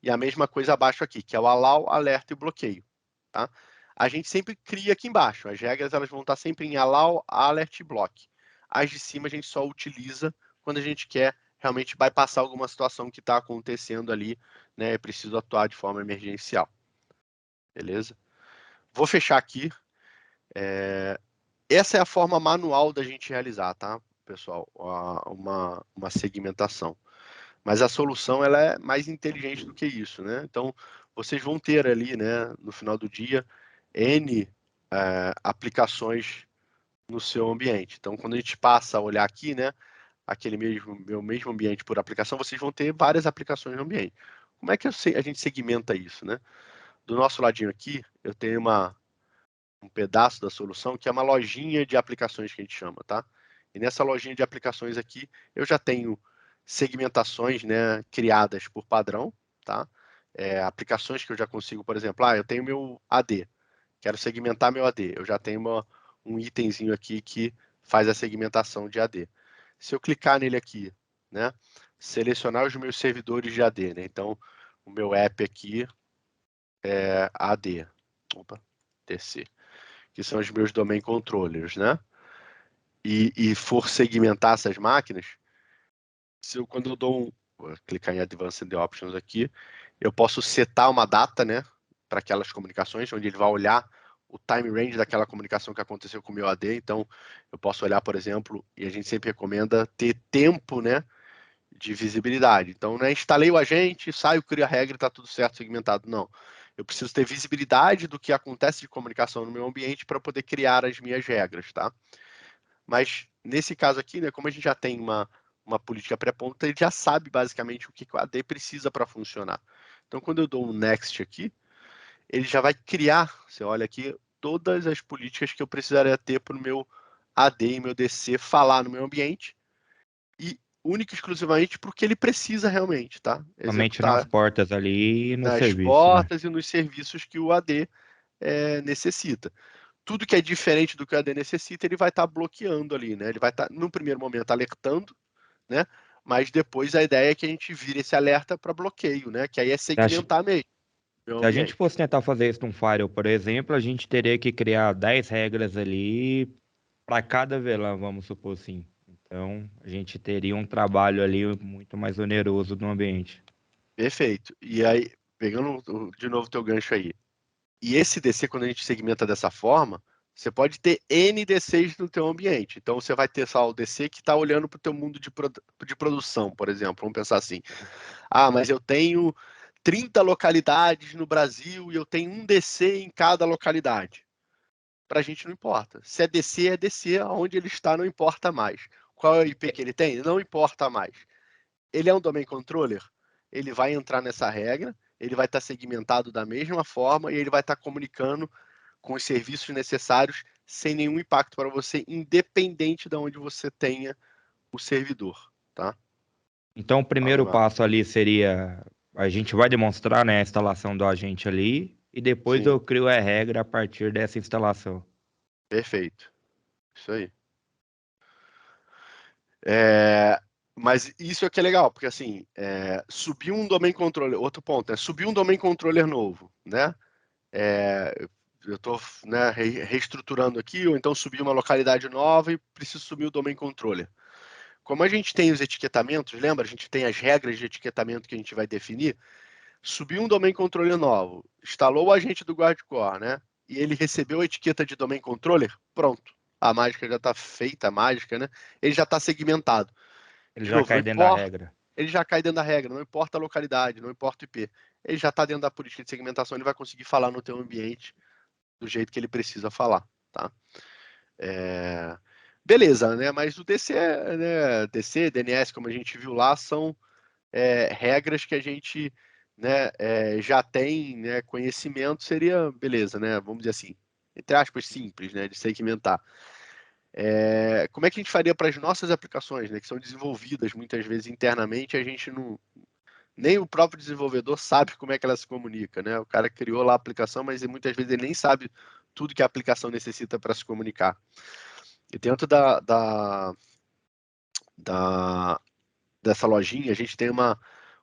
E a mesma coisa abaixo aqui, que é o allow, alerta e bloqueio. Tá? A gente sempre cria aqui embaixo. As regras elas vão estar sempre em allow, alert e block. As de cima a gente só utiliza quando a gente quer realmente bypassar alguma situação que está acontecendo ali, né? É preciso atuar de forma emergencial. Beleza? Vou fechar aqui. Essa é a forma manual da gente realizar, tá, pessoal? Uma segmentação. Mas a solução ela é mais inteligente do que isso, né? Então, vocês vão ter ali, né, no final do dia, N aplicações no seu ambiente. Então, quando a gente passa a olhar aqui, né, aquele meu mesmo ambiente por aplicação, vocês vão ter várias aplicações no ambiente. Como é que a gente segmenta isso, né? Do nosso ladinho aqui, eu tenho um pedaço da solução que é uma lojinha de aplicações que a gente chama, tá? E nessa lojinha de aplicações aqui, eu já tenho segmentações, né, criadas por padrão, tá? Aplicações que eu já consigo, por exemplo, eu tenho meu AD, quero segmentar meu AD, eu já tenho um itemzinho aqui que faz a segmentação de AD. Se eu clicar nele aqui, né, selecionar os meus servidores de AD, né? Então, o meu app aqui é AD. Opa, TC. Que são os meus domain controllers, né? E for segmentar essas máquinas, quando eu vou clicar em Advanced Options aqui, eu posso setar uma data, né, para aquelas comunicações, onde ele vai olhar o time range daquela comunicação que aconteceu com o meu AD. Então, eu posso olhar, por exemplo, e a gente sempre recomenda ter tempo, né, de visibilidade. Então, não é instalei o agente, saio, crio a regra e está tudo certo, segmentado. Não. Eu preciso ter visibilidade do que acontece de comunicação no meu ambiente para poder criar as minhas regras, tá? Mas, nesse caso aqui, né, como a gente já tem uma política pré-ponta, ele já sabe basicamente o que o AD precisa para funcionar. Então, quando eu dou um next aqui, ele já vai criar, você olha aqui, todas as políticas que eu precisaria ter para o meu AD e meu DC falar no meu ambiente e única e exclusivamente porque ele precisa realmente, tá?
Somente nas
Executar
portas ali e no
nas
serviço, né?
portas e nos serviços que o AD necessita. Tudo que é diferente do que o AD necessita, ele vai estar bloqueando ali, né? Ele vai estar, no primeiro momento, alertando, né? Mas depois a ideia é que a gente vire esse alerta para bloqueio, né? Que aí é
Você acha-
segmentar mesmo o meu
Se a gente
ambiente.
fosse tentar fazer isso num firewall, por exemplo, a gente teria que criar 10 regras ali para cada VLAN, vamos supor assim. Então, a gente teria um trabalho ali muito mais oneroso no ambiente.
Perfeito. E aí, pegando de novo o teu gancho aí. E esse DC, quando a gente segmenta dessa forma, você pode ter N DCs no teu ambiente. Então, você vai ter só o DC que está olhando para o teu mundo de produção, por exemplo. Vamos pensar assim. Ah, mas eu tenho 30 localidades no Brasil e eu tenho um DC em cada localidade. Para a gente não importa. Se é DC, aonde ele está não importa mais. Qual é o IP que ele tem? Não importa mais. Ele é um domain controller? Ele vai entrar nessa regra, ele vai estar segmentado da mesma forma e ele vai estar comunicando com os serviços necessários sem nenhum impacto para você, independente de onde você tenha o servidor, tá?
Então, o
Fala aí,
primeiro
Marco.
passo ali seria a gente vai demonstrar, né, a instalação do agente ali e depois
Sim,
eu crio a regra a partir dessa instalação.
perfeito. Isso aí. É, mas isso é que é legal, porque assim, subir um domain controller, outro ponto, é subir um domain controller novo, né? É, eu estou, né, reestruturando aqui, ou então subir uma localidade nova e preciso subir o domain controller. Como a gente tem os etiquetamentos, lembra? A gente tem as regras de etiquetamento que a gente vai definir. Subiu um domain controller novo, instalou o agente do Guardcore, né? E ele recebeu a etiqueta de domain controller, pronto. A mágica já está feita, a mágica, né? Ele já está segmentado.
Ele
De
já
novo, não
cai dentro da
importa,
regra.
ele já cai dentro da regra, não importa a localidade, não importa o IP. Ele já está dentro da política de segmentação, ele vai conseguir falar no teu ambiente do jeito que ele precisa falar, tá? É... Beleza, né? Mas o DC, né? DC, DNS, como a gente viu lá, são regras que a gente, né, já tem, né, conhecimento, seria beleza, né? Vamos dizer assim, entre aspas, simples, né, de segmentar. Como é que a gente faria para as nossas aplicações, né, que são desenvolvidas muitas vezes internamente, a gente não, nem o próprio desenvolvedor sabe como é que ela se comunica, né? O cara criou lá a aplicação, mas muitas vezes ele nem sabe tudo que a aplicação necessita para se comunicar. E dentro da, dessa lojinha, a gente tem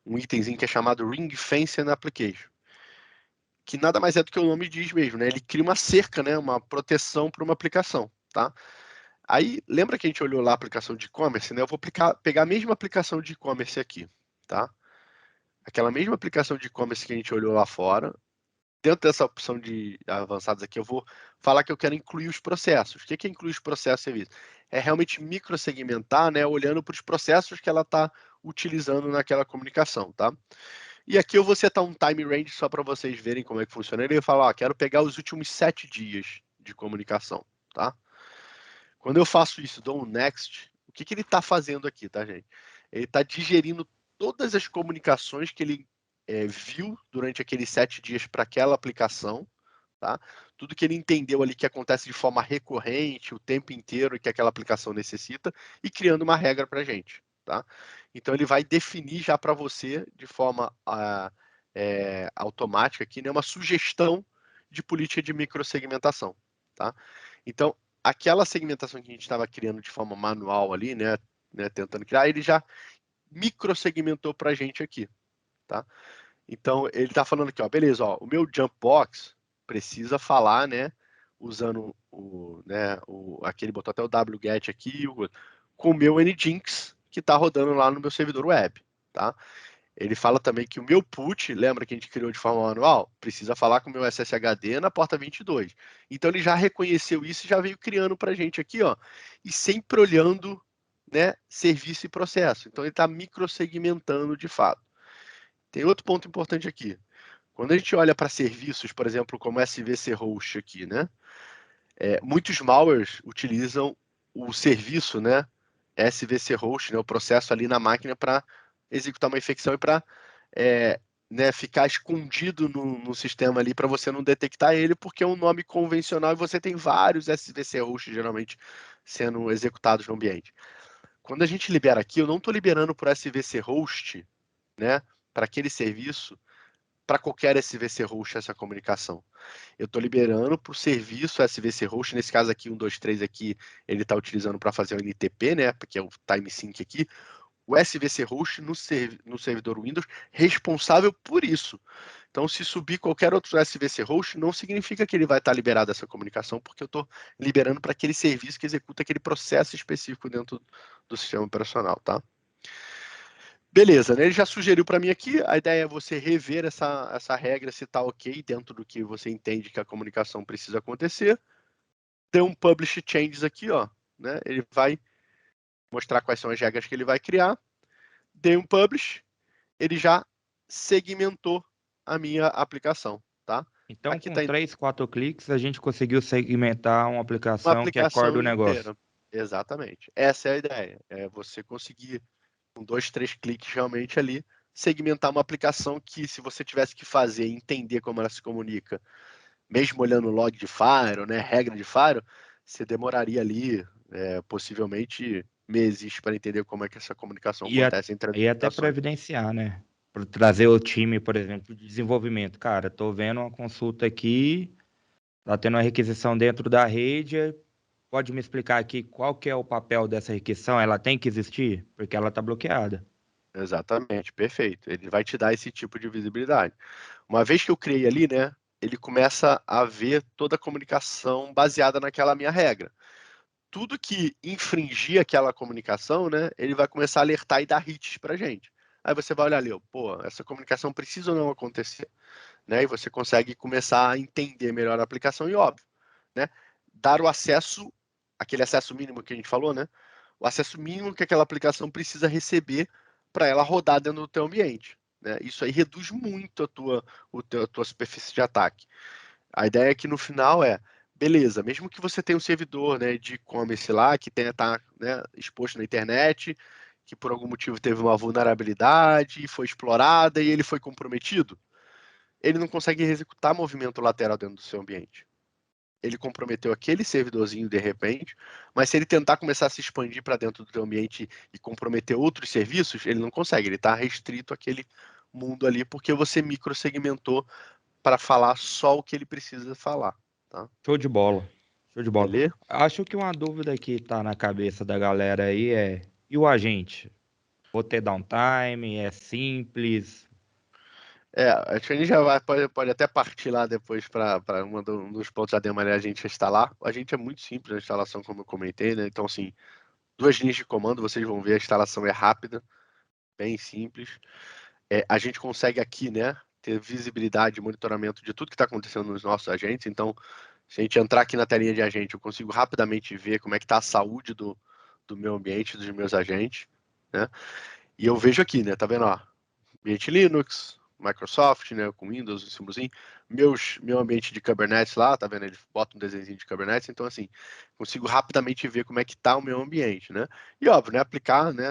um itemzinho que é chamado Ring Fence and Application, que nada mais é do que o nome diz mesmo, né? Ele cria uma cerca, né? Uma proteção para uma aplicação, tá? Aí, lembra que a gente olhou lá a aplicação de e-commerce, né? Eu vou pegar a mesma aplicação de e-commerce aqui, tá? Aquela mesma aplicação de e-commerce que a gente olhou lá fora, dentro dessa opção de avançados aqui, eu vou falar que eu quero incluir os processos. O que é incluir os processos e serviços? É realmente microsegmentar, né? Olhando para os processos que ela está utilizando naquela comunicação, tá? E aqui eu vou setar um time range só para vocês verem como é que funciona. Ele vai falar, ó, quero pegar os últimos 7 dias de comunicação, tá? Quando eu faço isso, dou um next, o que ele está fazendo aqui, tá, gente? Ele está digerindo todas as comunicações que ele viu durante aqueles 7 dias para aquela aplicação, tá? Tudo que ele entendeu ali que acontece de forma recorrente, o tempo inteiro que aquela aplicação necessita, e criando uma regra para a gente, tá? Então ele vai definir já para você de forma automática aqui, né, uma sugestão de política de microsegmentação, tá? Então aquela segmentação que a gente estava criando de forma manual ali, né, tentando criar, ele já microsegmentou para a gente aqui, tá? Então, ele está falando aqui, ó, beleza, ó, o meu jump box precisa falar, né, usando aquele botão até o wget aqui, com o meu nginx que está rodando lá no meu servidor web, tá? Ele fala também que o meu put, lembra que a gente criou de forma manual? Precisa falar com o meu SSHD na porta 22. Então ele já reconheceu isso e já veio criando para a gente aqui, ó, e sempre olhando, né, serviço e processo. Então ele está microsegmentando de fato. Tem outro ponto importante aqui. Quando a gente olha para serviços, por exemplo, como SVC Host aqui, né, muitos malwares utilizam o serviço, né, SVC Host, né, o processo ali na máquina para executar uma infecção e para né, ficar escondido no sistema ali para você não detectar ele, porque é um nome convencional e você tem vários SVC hosts geralmente sendo executados no ambiente. Quando a gente libera aqui, eu não estou liberando para o SVC host, né, para aquele serviço, para qualquer SVC host essa comunicação. Eu estou liberando para o serviço SVC host, nesse caso aqui, 123 aqui, ele está utilizando para fazer o NTP, né, porque é o time sync aqui, o SVC host no servidor Windows responsável por isso. Então, se subir qualquer outro SVC host, não significa que ele vai estar liberado essa comunicação, porque eu estou liberando para aquele serviço que executa aquele processo específico dentro do sistema operacional, tá? Beleza, né? Ele já sugeriu para mim aqui, a ideia é você rever essa regra, se está ok dentro do que você entende que a comunicação precisa acontecer. Tem um publish changes aqui, ó, né? Ele vai mostrar quais são as regras que ele vai criar. Dei um publish, ele já segmentou a minha aplicação, tá?
Então,
Aqui
com
está
3, 4 cliques, a gente conseguiu segmentar uma
uma
aplicação que é core
aplicação
do negócio.
inteira. Exatamente. Essa é a ideia. É você conseguir, com 2, 3 cliques realmente ali, segmentar uma aplicação que, se você tivesse que fazer e entender como ela se comunica, mesmo olhando log de Firewall, né, regra de Firewall, você demoraria ali, possivelmente, meses para entender como é que essa comunicação
E, a-
acontece entre as
e até para
aplicações.
evidenciar, né? Para trazer o time, por exemplo, de desenvolvimento. Cara, tô vendo uma consulta aqui, tá tendo uma requisição dentro da rede. Pode me explicar aqui qual que é o papel dessa requisição? Ela tem que existir? Porque ela tá bloqueada.
Exatamente, perfeito. Ele vai te dar esse tipo de visibilidade. Uma vez que eu criei ali, né, ele começa a ver toda a comunicação baseada naquela minha regra. Tudo que infringir aquela comunicação, né, ele vai começar a alertar e dar hits para gente. Aí você vai olhar ali, ó, pô, essa comunicação precisa ou não acontecer, né? E você consegue começar a entender melhor a aplicação e, óbvio, né, dar o acesso, aquele acesso mínimo que a gente falou, né? O acesso mínimo que aquela aplicação precisa receber para ela rodar dentro do teu ambiente, né? Isso aí reduz muito a tua superfície de ataque. A ideia é que no final beleza, mesmo que você tenha um servidor, né, de e-commerce lá, que tenha tá, né, exposto na internet, que por algum motivo teve uma vulnerabilidade, foi explorada e ele foi comprometido, ele não consegue executar movimento lateral dentro do seu ambiente. Ele comprometeu aquele servidorzinho de repente, mas se ele tentar começar a se expandir para dentro do teu ambiente e comprometer outros serviços, ele não consegue, ele está restrito àquele mundo ali, porque você microsegmentou para falar só o que ele precisa falar, tá?
Show de bola. Show de bola.
Beleza?
Acho que uma dúvida que tá na cabeça da galera aí é: e o agente? Vou ter downtime? É simples?
Acho que a gente já pode até partir lá depois para um dos pontos da demo ali, a gente instalar. A gente é muito simples a instalação, como eu comentei, né? Então, assim, 2 linhas de comando, vocês vão ver, a instalação é rápida, bem simples. A gente consegue aqui, né, ter visibilidade e monitoramento de tudo que está acontecendo nos nossos agentes. Então, se a gente entrar aqui na telinha de agente, eu consigo rapidamente ver como é que está a saúde do meu ambiente, dos meus agentes, né? E eu vejo aqui, né, tá vendo, ó, ambiente Linux, Microsoft, né, com Windows, o símbolozinho, meu ambiente de Kubernetes lá, tá vendo? Ele bota um desenho de Kubernetes, então assim, consigo rapidamente ver como é que tá o meu ambiente, né? E óbvio, né, aplicar, né,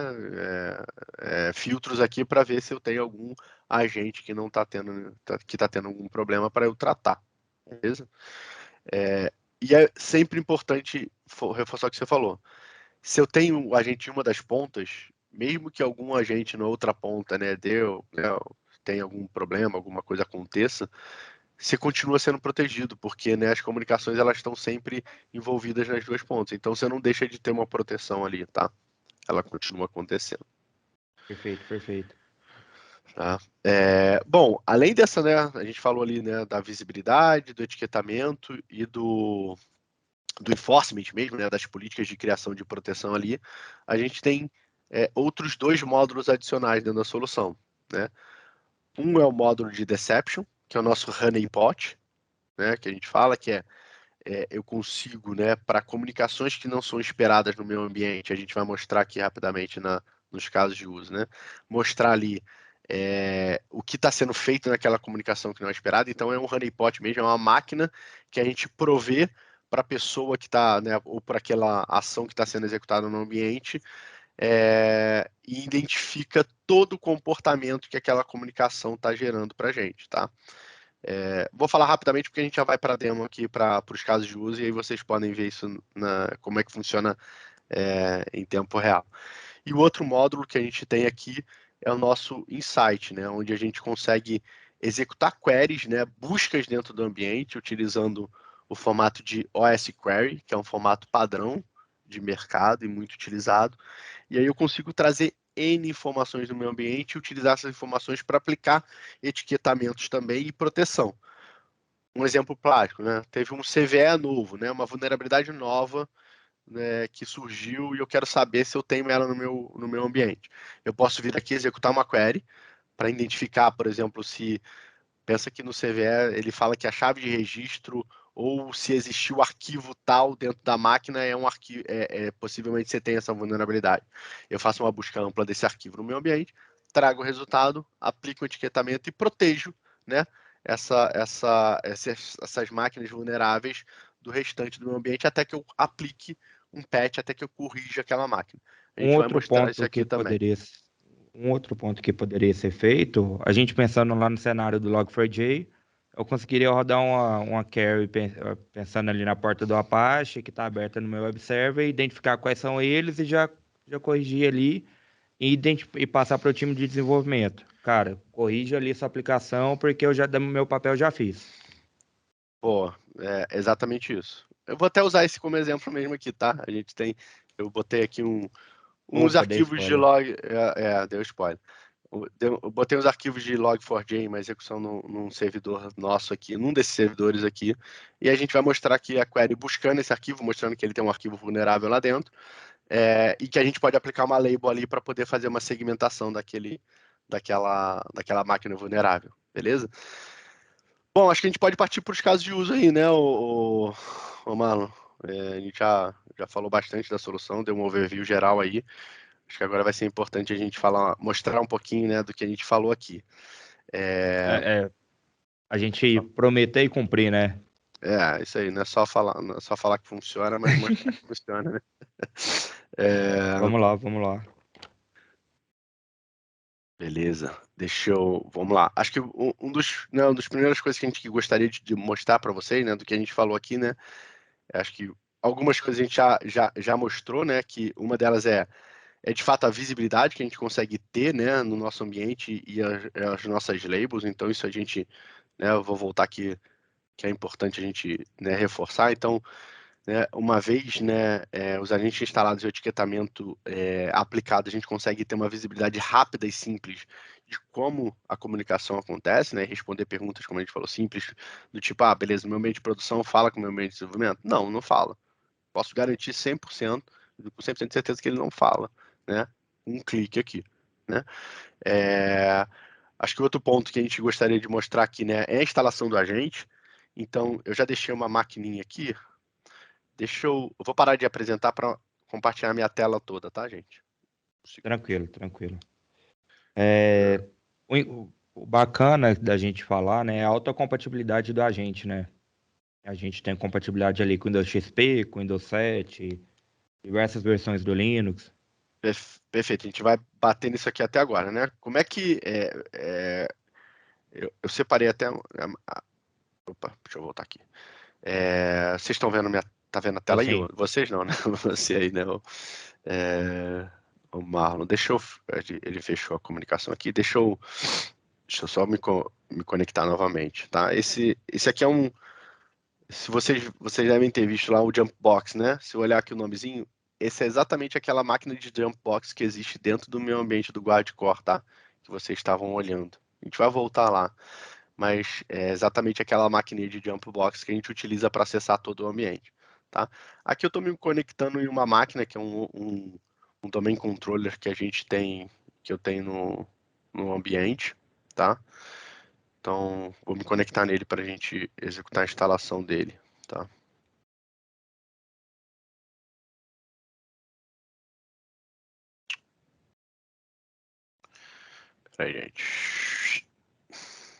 filtros aqui para ver se eu tenho algum agente que não tá tendo, que tá tendo algum problema para eu tratar, beleza? E é sempre importante reforçar o que você falou. Se eu tenho o agente em uma das pontas, mesmo que algum agente na outra ponta, né, tem algum problema, alguma coisa aconteça, você continua sendo protegido, porque, né, as comunicações elas estão sempre envolvidas nas duas pontas. Então você não deixa de ter uma proteção ali, tá? Ela continua acontecendo.
Perfeito, perfeito.
Tá? Bom, além dessa, né, a gente falou ali, né, da visibilidade, do etiquetamento e do enforcement mesmo, né, das políticas de criação de proteção ali, a gente tem outros 2 módulos adicionais dentro da solução. né? Um é o módulo de Deception, que é o nosso honeypot, né? Que a gente fala que eu consigo, né, para comunicações que não são esperadas no meu ambiente, a gente vai mostrar aqui rapidamente nos casos de uso, né? Mostrar ali o que está sendo feito naquela comunicação que não é esperada. Então é um honeypot mesmo, é uma máquina que a gente provê para a pessoa que está, né, ou para aquela ação que está sendo executada no ambiente, e identifica todo o comportamento que aquela comunicação está gerando para a gente, tá? Vou falar rapidamente porque a gente já vai para a demo aqui para os casos de uso e aí vocês podem ver isso como é que funciona em tempo real. E o outro módulo que a gente tem aqui é o nosso Insight, né, onde a gente consegue executar queries, né, buscas dentro do ambiente utilizando o formato de OS Query, que é um formato padrão de mercado e muito utilizado. E aí eu consigo trazer N informações do meu ambiente e utilizar essas informações para aplicar etiquetamentos também e proteção. Um exemplo prático, né? Teve um CVE novo, né? Uma vulnerabilidade nova, né, que surgiu e eu quero saber se eu tenho ela no meu ambiente. Eu posso vir aqui executar uma query para identificar, por exemplo, se pensa que no CVE ele fala que a chave de registro ou se existiu o arquivo tal dentro da máquina é um arquivo, possivelmente você tem essa vulnerabilidade. Eu faço uma busca ampla desse arquivo no meu ambiente, trago o resultado, aplico o etiquetamento e protejo, né, essas máquinas vulneráveis do restante do meu ambiente até que eu aplique um patch, até que eu corrija aquela máquina. A
Um
gente vai
outro
mostrar isso
ponto
aqui
que
também.
poderia, um outro ponto que poderia ser feito, a gente pensando lá no cenário do Log4j, eu conseguiria rodar uma query pensando ali na porta do Apache, que está aberta no meu web server, identificar quais são eles e já corrigir ali e passar para o time de desenvolvimento. Cara, corrija ali sua aplicação, porque eu já, meu papel já fiz.
Pô, é exatamente isso. Eu vou até usar esse como exemplo mesmo aqui, tá? Eu botei aqui uns
Opa, dei
arquivos de
spoiler.
log, deu spoiler. Eu botei uns arquivos de log4j, uma execução num servidor nosso aqui, num desses servidores aqui, e a gente vai mostrar aqui a query buscando esse arquivo, mostrando que ele tem um arquivo vulnerável lá dentro, e que a gente pode aplicar uma label ali para poder fazer uma segmentação daquela máquina vulnerável, beleza? Bom, acho que a gente pode partir para os casos de uso aí, né, o Marlon? A gente já falou bastante da solução, deu um overview geral aí. Acho que agora vai ser importante a gente mostrar um pouquinho, né, do que a gente falou aqui.
A gente prometer e cumprir, né?
Isso aí, não é só falar que funciona, mas mostrar que funciona, né?
Vamos lá, vamos lá.
Beleza, vamos lá. Acho que uma das primeiras coisas que a gente gostaria de mostrar para vocês, né, do que a gente falou aqui, né, acho que algumas coisas a gente já mostrou, né, que uma delas é de fato a visibilidade que a gente consegue ter, né, no nosso ambiente e as nossas labels. Então isso a gente, né, eu vou voltar aqui, que é importante a gente, né, reforçar. Então, né, uma vez, né, os agentes instalados e o etiquetamento aplicado, a gente consegue ter uma visibilidade rápida e simples de como a comunicação acontece, né, responder perguntas, como a gente falou, simples, do tipo, beleza, meu meio de produção fala com o meu meio de desenvolvimento? Não, não fala. Posso garantir 100%, com 100% de certeza que ele não fala, né, um clique aqui, né. Acho que outro ponto que a gente gostaria de mostrar aqui, né, é a instalação do agente. Então, eu já deixei uma maquininha aqui. Eu vou parar de apresentar para compartilhar minha tela toda, tá, gente? Um segundo.
Tranquilo, tranquilo. O bacana da gente falar, né, é a autocompatibilidade do agente, né? A gente tem compatibilidade ali com Windows XP, com Windows 7, diversas versões do Linux.
Perfeito, a gente vai bater nisso aqui até agora, né? Como é que eu separei até. Opa, deixa eu voltar aqui. Vocês estão vendo tá vendo a
Tô
tela aí?
sim.
Vocês não, né? Você aí, né? O Marlon, ele fechou a comunicação aqui. Deixa eu só me conectar novamente, tá? Esse aqui é se vocês devem ter visto lá o Jumpbox, né? Se eu olhar aqui o nomezinho, esse é exatamente aquela máquina de Jumpbox que existe dentro do meu ambiente do Guardcore, tá? Que vocês estavam olhando. A gente vai voltar lá, mas é exatamente aquela maquininha de Jumpbox que a gente utiliza para acessar todo o ambiente, tá? Aqui eu estou me conectando em uma máquina que é um domain controller que a gente tem, que eu tenho no ambiente, tá? Então, vou me conectar nele para a gente executar a instalação dele, tá? Peraí, gente.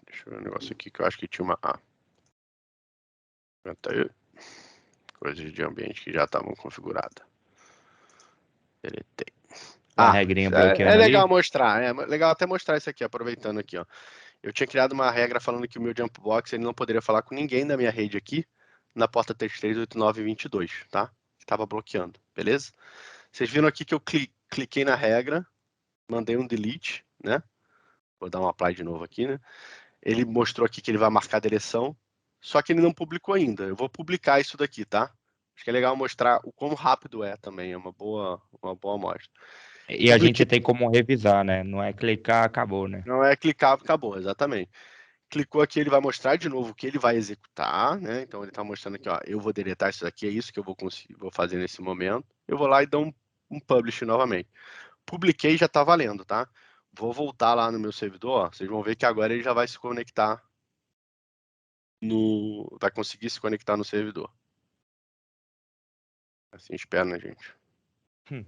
Deixa eu ver um negócio aqui que eu acho que tinha uma... aguenta aí. Coisas de ambiente que já estavam configuradas. Deletei.
Uma regrinha
É
bloqueando
legal
ali.
mostrar. É legal até mostrar isso aqui, aproveitando aqui, ó. Eu tinha criado uma regra falando que o meu Jumpbox ele não poderia falar com ninguém da minha rede aqui na porta 338922, tá? Estava bloqueando, beleza? Vocês viram aqui que eu cliquei na regra, mandei um delete, né? Vou dar um apply de novo aqui, né? Ele mostrou aqui que ele vai marcar a direção, só que ele não publicou ainda. Eu vou publicar isso daqui, tá? Acho que é legal mostrar o quão rápido é também, é uma boa amostra.
E a
Publiquei,
gente tem como revisar, né? Não é clicar, acabou, né?
não é clicar, acabou, exatamente. Clicou aqui, ele vai mostrar de novo o que ele vai executar, né? Então ele está mostrando aqui, ó, eu vou deletar isso daqui, é isso que eu vou fazer nesse momento. Eu vou lá e dou um publish novamente. Publiquei, já está valendo, tá? Vou voltar lá no meu servidor, ó, vocês vão ver que agora ele já vai se conectar vai conseguir se conectar no servidor. Assim espera, né, gente?
Hum.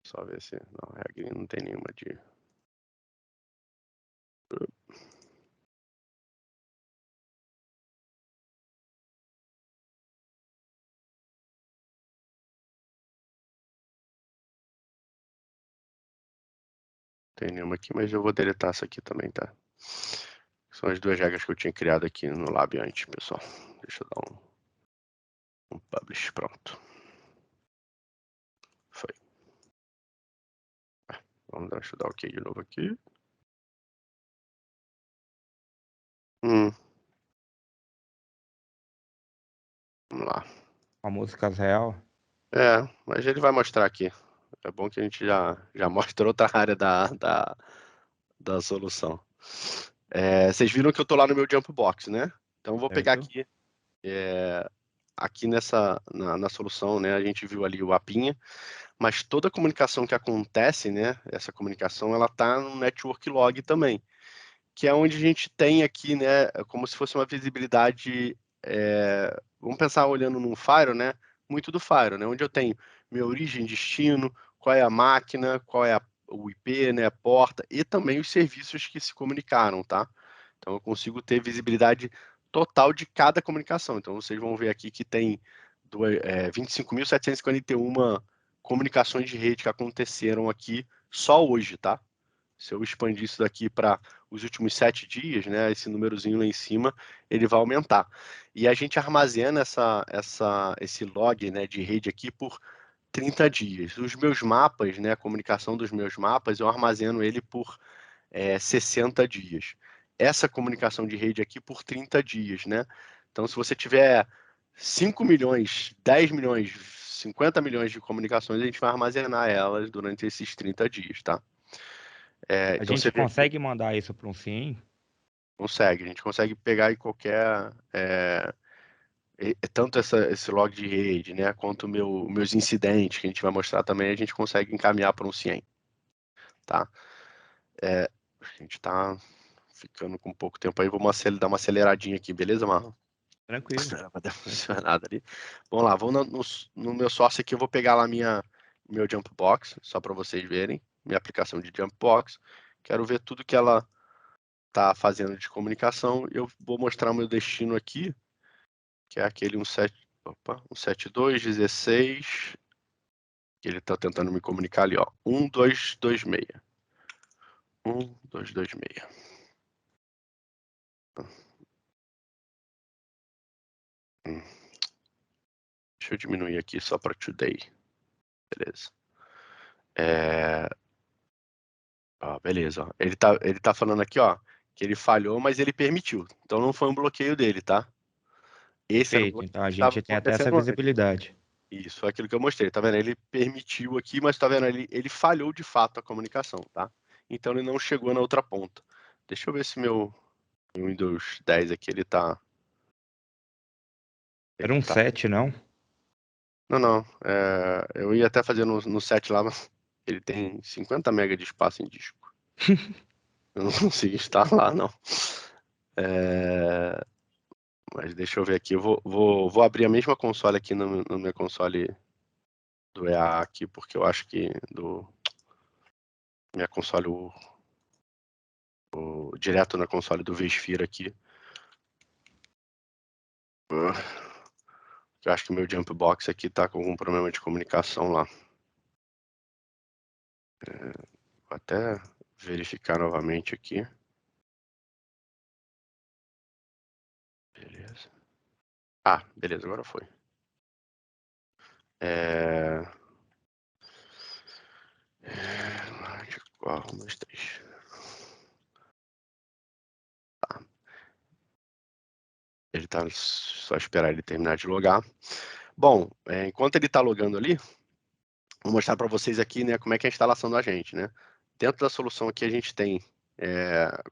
Só ver se não, regra não tem nenhuma de tem nenhuma aqui, mas eu vou deletar essa aqui também, tá? São as duas regras que eu tinha criado aqui no Lab antes, pessoal. Deixa eu dar um publish, pronto. Foi. Deixa eu dar OK de novo aqui. Vamos lá.
A música real.
Mas ele vai mostrar aqui. É bom que a gente já mostra outra área da solução. Vocês viram que eu tô lá no meu Jumpbox, né? Então eu vou pegar
Certo?
aqui na solução, né? A gente viu ali o apinha, mas toda a comunicação que acontece, né? Essa comunicação, ela tá no network log também, que é onde a gente tem aqui, né? Como se fosse uma visibilidade. Vamos pensar olhando num Fire, né? Muito do Fire, né? Onde eu tenho minha origem, destino, qual é a máquina, qual é o IP, né? A porta e também os serviços que se comunicaram, tá? Então eu consigo ter visibilidade total de cada comunicação. Então vocês vão ver aqui que tem 25.741 comunicações de rede que aconteceram aqui só hoje, tá? Se eu expandir isso daqui para os últimos 7 dias, né, esse númerozinho lá em cima, ele vai aumentar. E a gente armazena esse log, né, de rede aqui por 30 dias. Os meus mapas, né, a comunicação dos meus mapas, eu armazeno ele por 60 dias. Essa comunicação de rede aqui por 30 dias, né? Então, se você tiver 5 milhões, 10 milhões, 50 milhões de comunicações, a gente vai armazenar elas durante esses 30 dias, tá?
A
Então você
gente
vê aqui,
consegue mandar isso para um SIM?
a gente consegue pegar em qualquer, tanto esse log de rede, né, quanto meus incidentes, que a gente vai mostrar também, a gente consegue encaminhar para um CIEM, tá? A gente tá ficando com pouco tempo aí, vamos dar uma aceleradinha aqui, beleza, Marlon?
Tranquilo,
Era pra ter
tranquilo.
funcionado ali. Vamos lá, no meu source aqui, eu vou pegar lá meu Jumpbox, só para vocês verem, minha aplicação de Jumpbox. Quero ver tudo que ela tá fazendo de comunicação. Eu vou mostrar o meu destino aqui, que é aquele 172.16, que ele tá tentando me comunicar ali, ó. 1226. 1226. Deixa eu diminuir aqui só para today. Beleza. Beleza. Ó. Ele tá falando aqui, ó, que ele falhou, mas ele permitiu. Então não foi um bloqueio dele, tá? Esse era o
Perfeito.
bloqueio
Então a
que estava
gente tem até essa
acontecendo antes.
visibilidade.
Isso, foi aquilo que eu mostrei, tá vendo? Ele permitiu aqui, mas tá vendo? Ele falhou de fato a comunicação, tá? Então ele não chegou na outra ponta. Deixa eu ver se meu Windows 10 aqui, ele
Era um
tá.
7, não?
Não. Eu ia até fazer no set lá, mas ele tem 50 MB de espaço em disco. Eu não consigo instalar, não. Mas deixa eu ver aqui. Eu vou abrir a mesma console aqui no meu console do EA aqui, porque eu acho que do minha console, direto na console do Vesphere aqui. Eu acho que o meu Jump Box aqui tá com algum problema de comunicação lá. Vou até verificar novamente aqui. Beleza. Beleza, agora foi. Qual? 1, 2, 3. Tá. Ele tá só esperar ele terminar de logar. Bom, enquanto ele tá logando ali, vou mostrar para vocês aqui, né, como é que é a instalação da gente, né? Dentro da solução aqui a gente tem,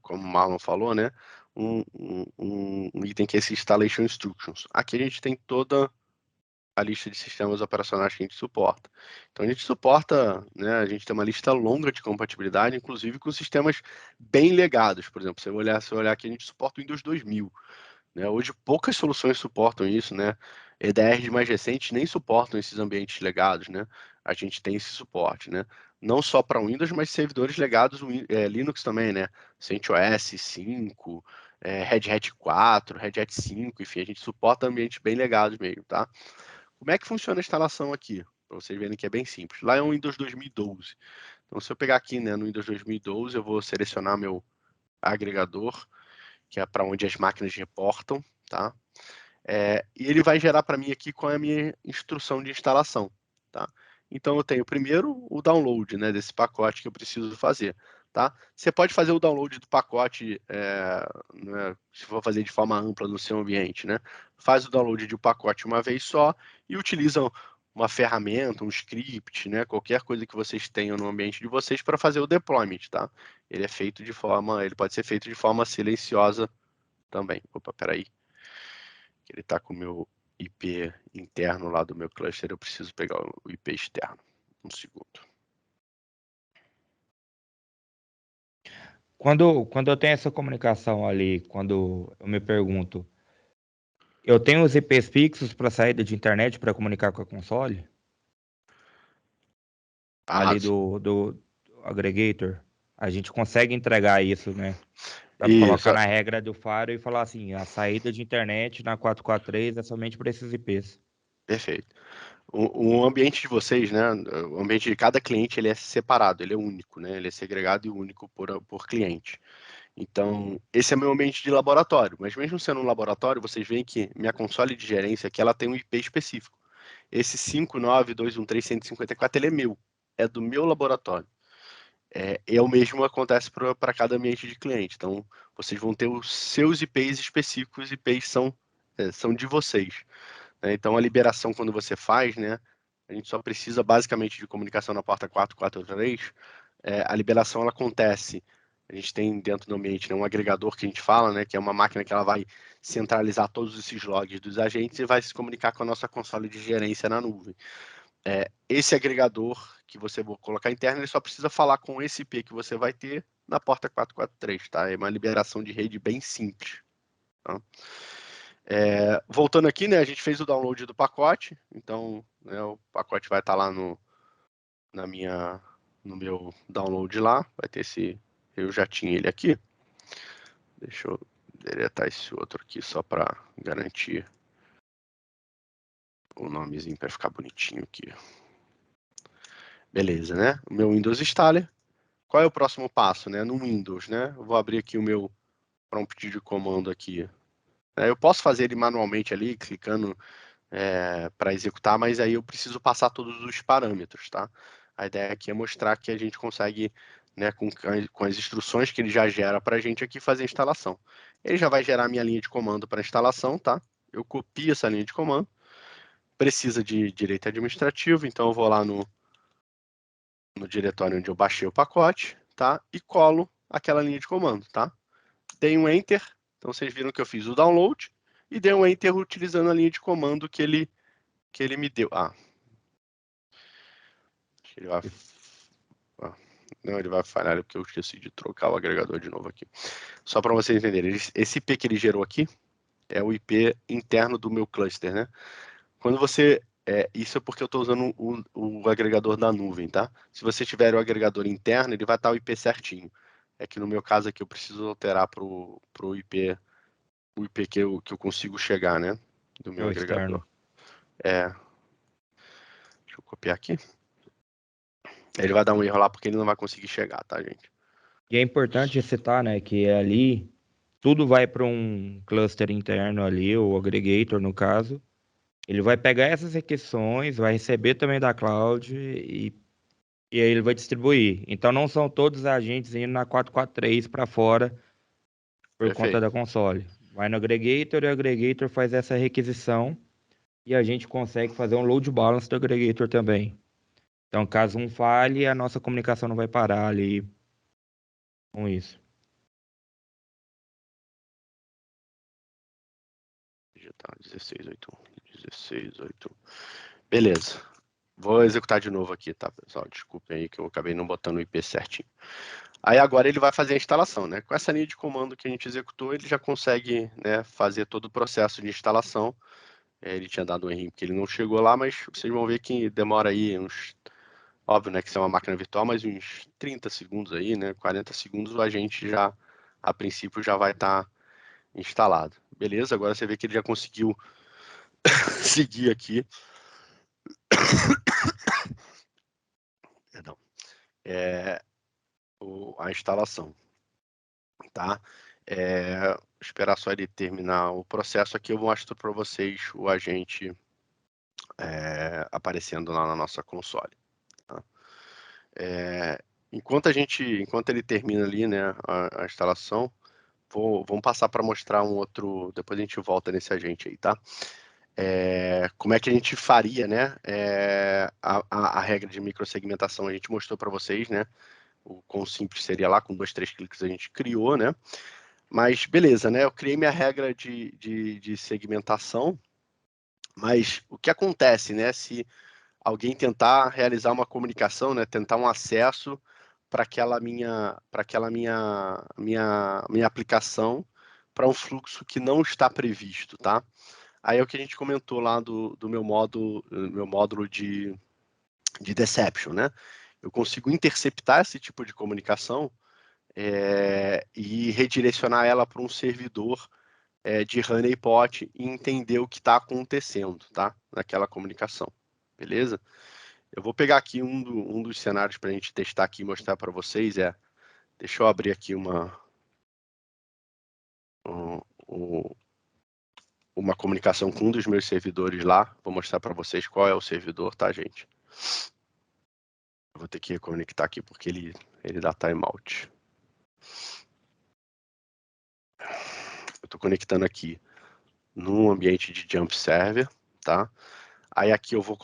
como o Marlon falou, né, um item que é esse Installation Instructions. Aqui a gente tem toda a lista de sistemas operacionais que a gente suporta. Então a gente suporta, né, a gente tem uma lista longa de compatibilidade, inclusive com sistemas bem legados. Por exemplo, se eu olhar aqui, a gente suporta o Windows 2000. Né? Hoje poucas soluções suportam isso, né? EDRs mais recentes nem suportam esses ambientes legados, né? A gente tem esse suporte, né? Não só para Windows, mas servidores legados, Linux também, né? CentOS 5, Red Hat 4, Red Hat 5, enfim, a gente suporta ambientes bem legados mesmo, tá? Como é que funciona a instalação aqui? Para vocês verem que é bem simples. Lá é um Windows 2012. Então, se eu pegar aqui, né, no Windows 2012, eu vou selecionar meu agregador, que é para onde as máquinas reportam, tá? E ele vai gerar para mim aqui qual é a minha instrução de instalação, tá? Então eu tenho primeiro o download, né, desse pacote que eu preciso fazer, tá? Você pode fazer o download do pacote, né, se for fazer de forma ampla no seu ambiente, né? Faz o download de um pacote uma vez só e utiliza uma ferramenta, um script, né, qualquer coisa que vocês tenham no ambiente de vocês para fazer o deployment, tá? Ele pode ser feito de forma silenciosa também. Opa, peraí. Ele está com o meu IP interno lá do meu cluster, eu preciso pegar o IP externo. Um segundo.
Quando eu tenho essa comunicação ali, quando eu me pergunto, eu tenho os IPs fixos para saída de internet para comunicar com a console? Ali do aggregator? A gente consegue entregar isso, né? Dá para
Isso,
colocar na regra do Faro e falar assim, a saída de internet na 443 é somente para esses IPs.
perfeito. O ambiente de vocês, né? O ambiente de cada cliente ele é separado, ele é único, né? Ele é segregado e único por cliente. Então, esse é meu ambiente de laboratório. Mas mesmo sendo um laboratório, vocês veem que minha console de gerência aqui ela tem um IP específico. Esse 5921354 ele é meu, é do meu laboratório. E o mesmo acontece para cada ambiente de cliente. Então, vocês vão ter os seus IPs específicos, IPs são de vocês. Né? Então, a liberação, quando você faz, né, a gente só precisa basicamente de comunicação na porta 443. A liberação ela acontece. A gente tem dentro do ambiente, né, um agregador que a gente fala, né, que é uma máquina que ela vai centralizar todos esses logs dos agentes e vai se comunicar com a nossa console de gerência na nuvem. Esse agregador que você vai colocar interno, ele só precisa falar com esse IP que você vai ter na porta 443, tá? É uma liberação de rede bem simples. Tá? Voltando aqui, né, a gente fez o download do pacote, então, né, o pacote vai estar lá no meu download lá, vai ter eu já tinha ele aqui. Deixa eu deletar esse outro aqui só para garantir o nomezinho para ficar bonitinho aqui. Beleza, né? O meu Windows Installer. Qual é o próximo passo, né? No Windows, né? Eu vou abrir aqui o meu prompt de comando aqui. Eu posso fazer ele manualmente ali, clicando para executar, mas aí eu preciso passar todos os parâmetros, tá? A ideia aqui é mostrar que a gente consegue, né, com as instruções que ele já gera para a gente aqui, fazer a instalação. Ele já vai gerar a minha linha de comando para instalação, tá? Eu copio essa linha de comando. Precisa de direito administrativo, então eu vou lá no diretório onde eu baixei o pacote, tá? E colo aquela linha de comando, tá? Dei um Enter, então vocês viram que eu fiz o download e dei um Enter utilizando a linha de comando que ele me deu. Ele vai... Não, ele vai falhar porque eu esqueci de trocar o agregador de novo aqui. Só para vocês entenderem, esse IP que ele gerou aqui é o IP interno do meu cluster, né? Quando você... isso é porque eu estou usando o agregador da nuvem, tá? Se você tiver o agregador interno, ele vai estar o IP certinho. É que no meu caso aqui eu preciso alterar para o IP, o IP que eu consigo chegar, né? Do
É
meu
o
agregador.
externo.
Deixa eu copiar aqui. Ele vai dar um erro lá porque ele não vai conseguir chegar, tá, gente?
E é importante citar, né, que ali tudo vai para um cluster interno ali, o aggregator no caso. Ele vai pegar essas requisições, vai receber também da cloud e aí ele vai distribuir. Então não são todos os agentes indo na 443 para fora por conta da
Perfeito.
console. Vai no aggregator e o aggregator faz essa requisição e a gente consegue fazer um load balance do aggregator também. Então, caso um falhe, a nossa comunicação não vai parar ali com isso.
Digitar 16.8. Beleza. Vou executar de novo aqui, tá, pessoal? Desculpem aí que eu acabei não botando o IP certinho. Aí agora ele vai fazer a instalação, né? Com essa linha de comando que a gente executou, ele já consegue, né, fazer todo o processo de instalação. Ele tinha dado um erro porque ele não chegou lá, mas vocês vão ver que demora aí uns... Óbvio, né, que isso é uma máquina virtual, mas uns 30 segundos aí, né? 40 segundos o agente já, a princípio, já vai estar instalado. Beleza, agora você vê que ele já conseguiu seguir aqui. Perdão. A instalação, tá? Esperar só ele terminar o processo aqui, eu mostro para vocês o agente aparecendo lá na nossa console. Tá? Enquanto ele termina ali, né, a instalação, vamos passar para mostrar um outro, depois a gente volta nesse agente aí, tá? Como é que a gente faria, né, a regra de microsegmentação, a gente mostrou para vocês, né, o quão simples seria lá, com 2, 3 cliques a gente criou, né, mas beleza, né, eu criei minha regra de segmentação, mas o que acontece, né, se alguém tentar realizar uma comunicação, né, tentar um acesso para aquela minha aplicação para um fluxo que não está previsto, tá? Aí é o que a gente comentou lá do meu módulo de deception, né? Eu consigo interceptar esse tipo de comunicação e redirecionar ela para um servidor de honeypot e entender o que está acontecendo, tá? Naquela comunicação, beleza? Eu vou pegar aqui um dos cenários para a gente testar aqui e mostrar para vocês. Deixa eu abrir aqui uma comunicação com um dos meus servidores lá. Vou mostrar para vocês qual é o servidor, tá, gente? Eu vou ter que reconectar aqui porque ele dá timeout. Eu estou conectando aqui num ambiente de jump server, tá? Aí aqui eu vou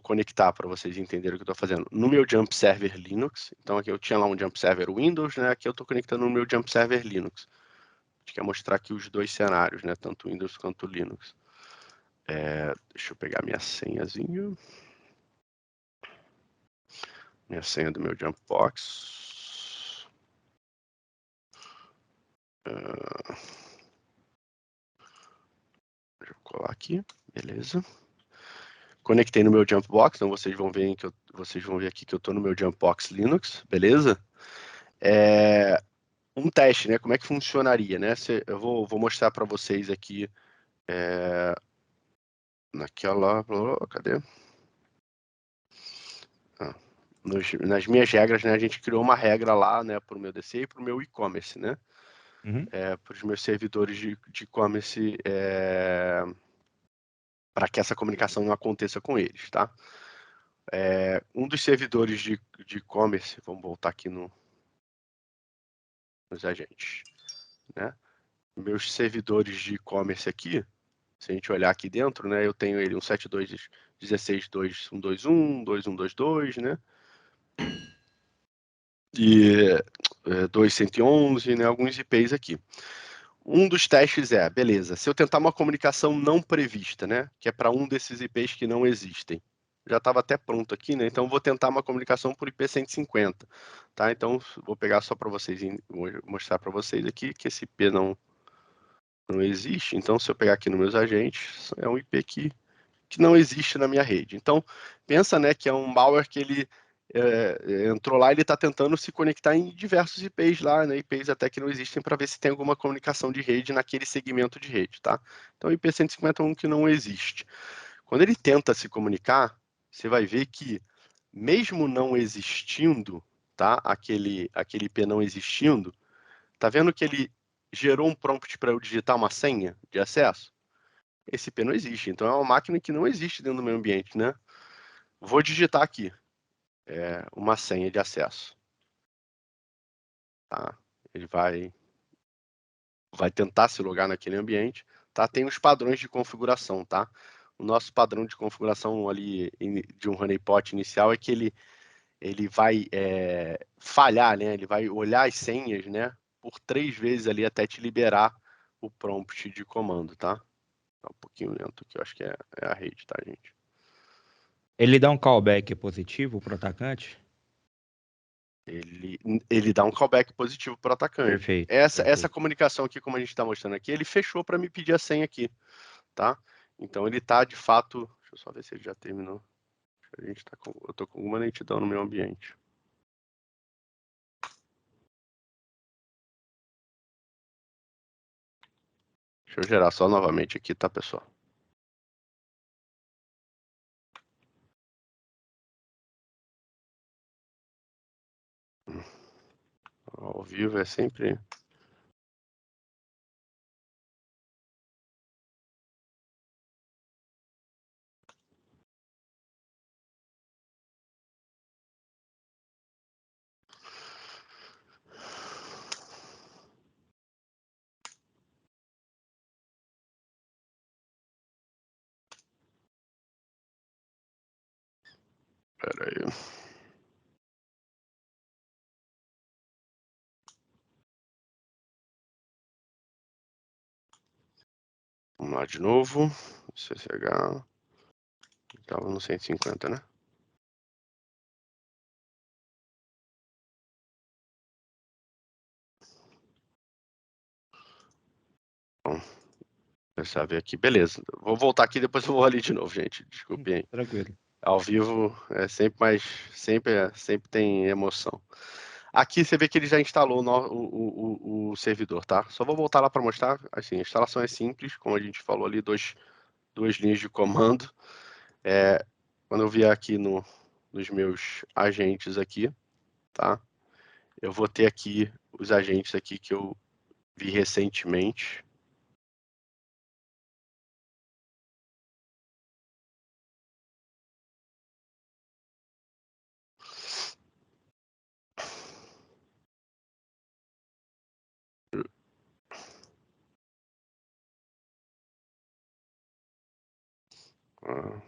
conectar para vocês entenderem o que eu estou fazendo. No meu jump server Linux, então aqui eu tinha lá um jump server Windows, né? Aqui eu estou conectando no meu jump server Linux. A gente quer mostrar aqui os dois cenários, né? Tanto Windows quanto Linux. Deixa eu pegar minha senhazinha. Minha senha do meu Jumpbox. Deixa eu colar aqui, beleza. Conectei no meu Jumpbox, então vocês vão ver aqui que eu estou no meu Jumpbox Linux, beleza? Um teste, né? Como é que funcionaria, né? Eu vou mostrar para vocês aqui naquela... Cadê? Nas minhas regras, né? A gente criou uma regra lá, né? Para o meu DC e para o meu e-commerce, né?
Uhum.
Para os meus servidores de e-commerce, para que essa comunicação não aconteça com eles, tá? Um dos servidores de e-commerce, vamos voltar aqui nos agentes, né? Meus servidores de e-commerce aqui, se a gente olhar aqui dentro, né? Eu tenho ele 172.16.2.121, 2.1.2.2, né? E 2.111, né? Alguns IPs aqui. Um dos testes beleza, se eu tentar uma comunicação não prevista, né? Que é para um desses IPs que não existem. já estava até pronto aqui, né? Então vou tentar uma comunicação por IP 150, tá? Então vou pegar só para vocês, vou mostrar para vocês aqui que esse IP não existe. Então se eu pegar aqui nos meus agentes, é um IP que não existe na minha rede. Então pensa, né, que é um malware que ele entrou lá, ele está tentando se conectar em diversos IPs lá, né, IPs até que não existem, para ver se tem alguma comunicação de rede naquele segmento de rede, tá? Então IP 151 que não existe. Quando ele tenta se comunicar, você vai ver que mesmo não existindo, tá? Aquele IP não existindo, tá vendo que ele gerou um prompt para eu digitar uma senha de acesso? Esse IP não existe, então é uma máquina que não existe dentro do meu ambiente, né? Vou digitar aqui uma senha de acesso, tá? Ele vai tentar se logar naquele ambiente, tá? Tem os padrões de configuração, tá? O nosso padrão de configuração ali de um honeypot inicial é que ele vai falhar, né? Ele vai olhar as senhas, né? Por 3 vezes ali até te liberar o prompt de comando, tá? Tá um pouquinho lento aqui, eu acho que é a rede, tá, gente?
Ele dá um callback positivo pro atacante?
Ele dá um callback positivo para o atacante.
Perfeito,
Essa
perfeito.
comunicação aqui, como a gente está mostrando aqui, ele fechou para me pedir a senha aqui, tá? Então ele está de fato. Deixa eu só ver se ele já terminou. Eu estou com alguma lentidão no meu ambiente. Deixa eu gerar só novamente aqui, tá, pessoal? Ao vivo é sempre. Pera aí. Vamos lá de novo. CCH. Estava no 150, né? Bom, começar a ver aqui. Beleza. Vou voltar aqui, depois eu vou ali de novo, gente. Desculpem aí.
Tranquilo.
Ao vivo é sempre mais. Sempre tem emoção. Aqui você vê que ele já instalou o servidor, tá? Só vou voltar lá para mostrar. Assim, a instalação é simples, como a gente falou ali, duas linhas de comando. Quando eu vier aqui nos meus agentes aqui, tá? Eu vou ter aqui os agentes aqui que eu vi recentemente. Ah,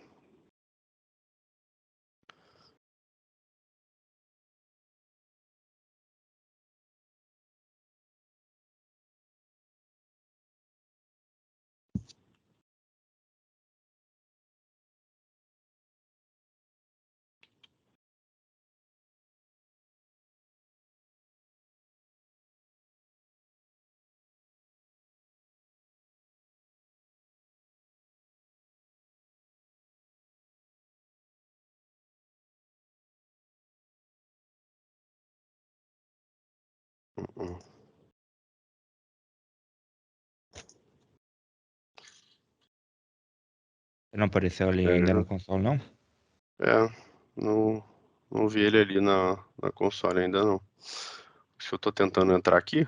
hum.
Não apareceu ali ainda no console, não?
Não, não vi ele ali na console ainda não. Se eu tô tentando entrar aqui,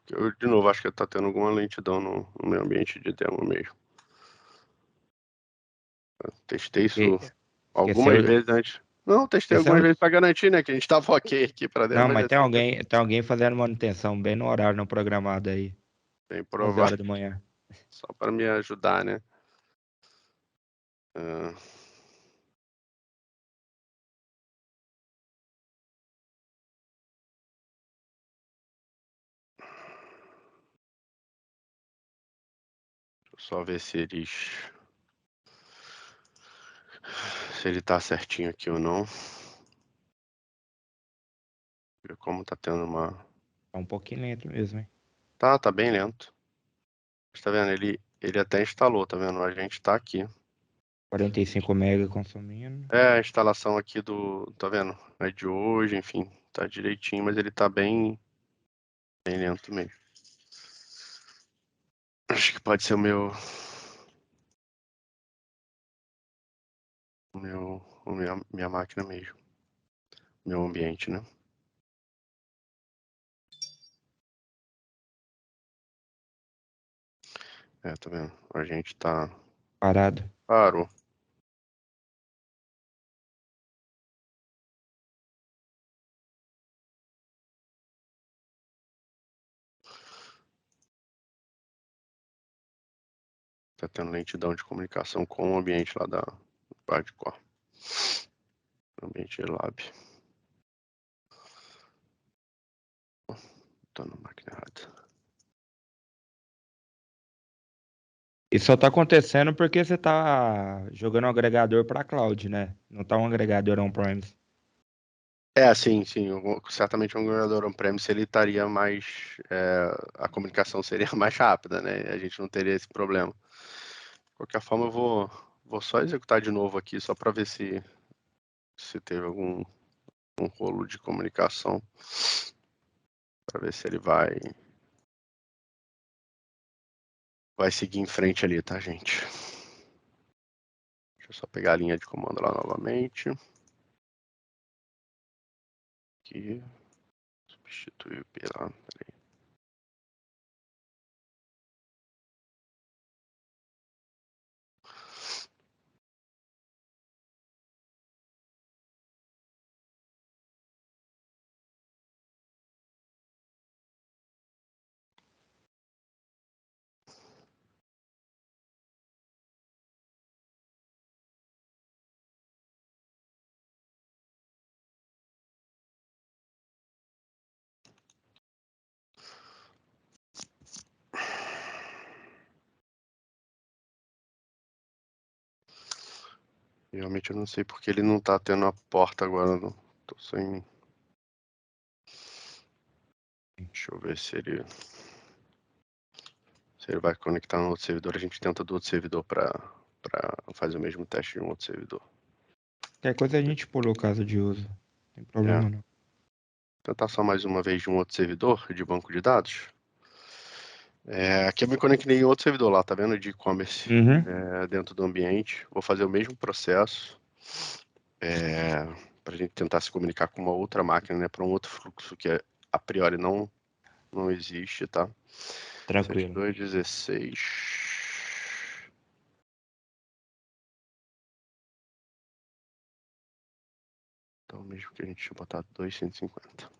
eu de novo acho que tá tendo alguma lentidão no meu ambiente de demo mesmo. Eu testei isso algumas
Esqueceu,
vezes antes. Não, testei algumas
esqueceu?
vezes para garantir, né, que a gente tava ok aqui para dentro,
Não,
mas
mas
é sempre
tem alguém fazendo manutenção bem no horário não programado aí,
bem
11
provável,
horas da manhã.
só para me ajudar, né? Ah, deixa eu só ver se se ele tá certinho aqui ou não. Ver como tá tendo uma...
Tá um pouquinho lento mesmo, hein?
Tá bem lento. Mas tá vendo? Ele até instalou, tá vendo? A gente tá aqui.
45 mega consumindo.
A instalação aqui tá vendo? É de hoje, enfim, tá direitinho, mas ele tá bem lento mesmo. Acho que pode ser minha máquina mesmo. Meu ambiente, né? Tá vendo? A gente tá...
Parado.
Parou. Tá tendo lentidão de comunicação com o ambiente lá da Hardcore. Ambiente Lab. Tô na máquina errada.
Isso só tá acontecendo porque você tá jogando um agregador pra cloud, né? Não tá um agregador on-premise.
Sim. Certamente um agregador on-premise ele estaria mais... a comunicação seria mais rápida, né? A gente não teria esse problema. De qualquer forma, eu vou só executar de novo aqui, só para ver se teve algum rolo de comunicação. Para ver se ele vai seguir em frente ali, tá, gente? Deixa eu só pegar a linha de comando lá novamente. Aqui. Substituir o P lá. Peraí. Realmente eu não sei porque ele não tá tendo a porta agora. Não. Tô sem... Deixa eu ver se ele vai conectar no outro servidor. A gente tenta do outro servidor para fazer o mesmo teste em um outro servidor.
Qualquer coisa a gente pula o caso de uso. Não tem problema não.
Tentar só mais uma vez de um outro servidor de banco de dados. Aqui eu me conectei em outro servidor lá, tá vendo? De e-commerce.
Uhum.
Dentro do ambiente. Vou fazer o mesmo processo. Para a gente tentar se comunicar com uma outra máquina, né? Para um outro fluxo que a priori não existe, tá?
Tranquilo.
7216. Então, mesmo que a gente tinha botado 250.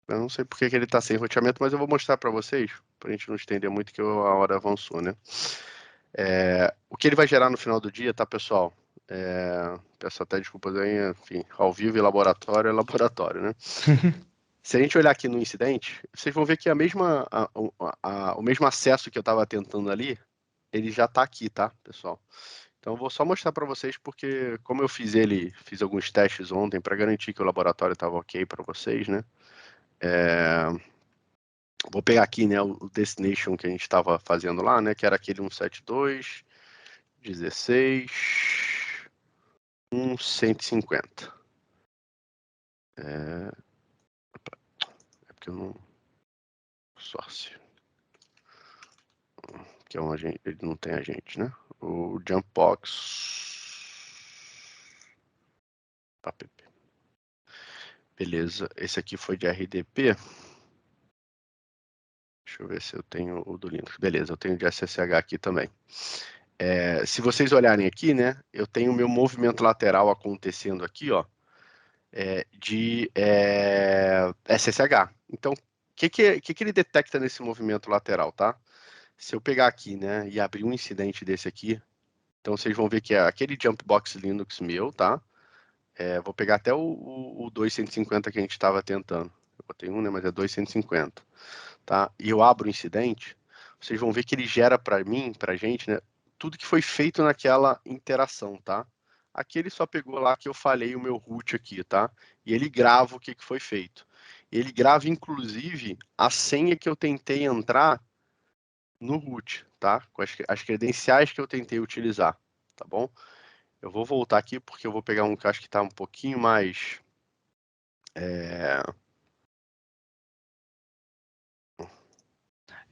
Eu não sei porque que ele está sem roteamento, mas eu vou mostrar para vocês, para a gente não estender muito, que a hora avançou, né? O que ele vai gerar no final do dia, tá, pessoal? Peço até desculpas aí, enfim, ao vivo e laboratório é laboratório, né? Se a gente olhar aqui no incidente, vocês vão ver que o mesmo acesso que eu estava tentando ali, ele já está aqui, tá, pessoal? Então eu vou só mostrar para vocês, porque como eu fiz alguns testes ontem para garantir que o laboratório estava ok para vocês, né? Vou pegar aqui, né, o destination que a gente estava fazendo lá, né, que era aquele 172.16.150. É porque eu não... Source. Que é um agente, ele não tem agente, né? O Jumpbox. App. Beleza, esse aqui foi de RDP. Deixa eu ver se eu tenho o do Linux. Beleza, eu tenho de SSH aqui também. Se vocês olharem aqui, né, eu tenho o meu movimento lateral acontecendo aqui, ó, de SSH. Então, o que ele detecta nesse movimento lateral, tá? Se eu pegar aqui, né, e abrir um incidente desse aqui, então vocês vão ver que é aquele Jumpbox Linux meu, tá? Vou pegar até o 250 que a gente estava tentando. Eu botei 1, né, mas é 2,150, tá? E eu abro o incidente, vocês vão ver que ele gera para mim, pra gente, né, tudo que foi feito naquela interação, tá? Aqui ele só pegou lá que eu falei o meu root aqui, tá? E ele grava o que foi feito. Ele grava, inclusive, a senha que eu tentei entrar no root, tá? Com as credenciais que eu tentei utilizar, tá bom? Eu vou voltar aqui porque eu vou pegar um que eu acho que está um pouquinho mais...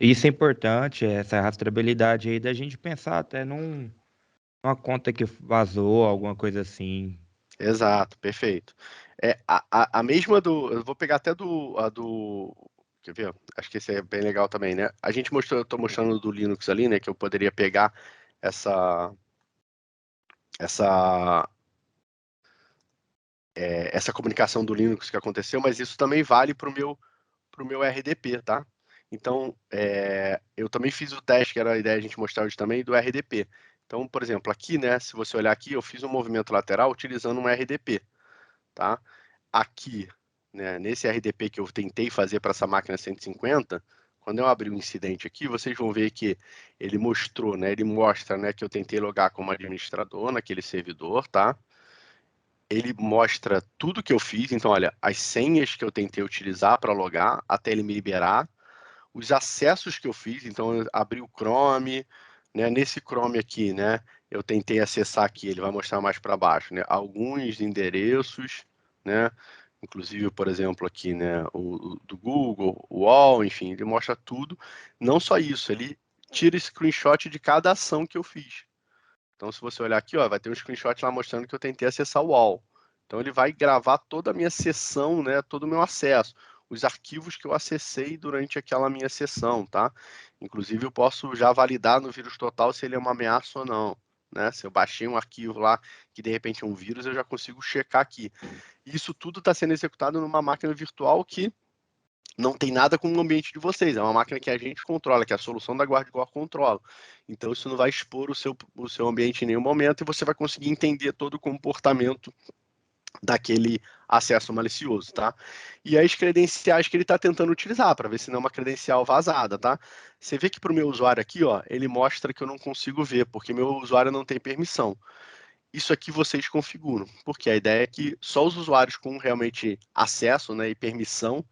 Isso é importante, essa rastreabilidade aí da gente pensar até numa conta que vazou, alguma coisa assim.
Exato, perfeito. A mesma do... Eu vou pegar até a do... Quer ver? Acho que esse é bem legal também, né? A gente mostrou, eu estou mostrando do Linux ali, né? Que eu poderia pegar essa essa comunicação do Linux que aconteceu, mas isso também vale para o meu RDP, tá? Então, eu também fiz o teste, que era a ideia de a gente mostrar hoje também, do RDP. Então, por exemplo, aqui, né, se você olhar aqui, eu fiz um movimento lateral utilizando um RDP, tá? Aqui, né, nesse RDP que eu tentei fazer para essa máquina 150, quando eu abri o incidente aqui, vocês vão ver que ele mostrou, né, ele mostra, né, que eu tentei logar como administrador naquele servidor, tá? Ele mostra tudo que eu fiz, então, olha, as senhas que eu tentei utilizar para logar, até ele me liberar, os acessos que eu fiz, então eu abri o Chrome, né, nesse Chrome aqui, né, eu tentei acessar aqui, ele vai mostrar mais para baixo, né, alguns endereços, né, inclusive, por exemplo, aqui, né, o do Google, o UOL, enfim, ele mostra tudo, não só isso, ele tira screenshot de cada ação que eu fiz. Então, se você olhar aqui, ó, vai ter um screenshot lá mostrando que eu tentei acessar o UOL. Então, ele vai gravar toda a minha sessão, né, todo o meu acesso, os arquivos que eu acessei durante aquela minha sessão, tá? Inclusive, eu posso já validar no vírus total se ele é uma ameaça ou não, né? Se eu baixei um arquivo lá que de repente é um vírus, eu já consigo checar aqui. Isso tudo está sendo executado numa máquina virtual que não tem nada com o ambiente de vocês, é uma máquina que a gente controla, que a solução da GuardCore controla. Então isso não vai expor o seu ambiente em nenhum momento e você vai conseguir entender todo o comportamento daquele acesso malicioso, tá? E as credenciais que ele está tentando utilizar, para ver se não é uma credencial vazada, tá? Você vê que para o meu usuário aqui, ó, ele mostra que eu não consigo ver, porque meu usuário não tem permissão. Isso aqui vocês configuram, porque a ideia é que só os usuários com realmente acesso, né, e permissão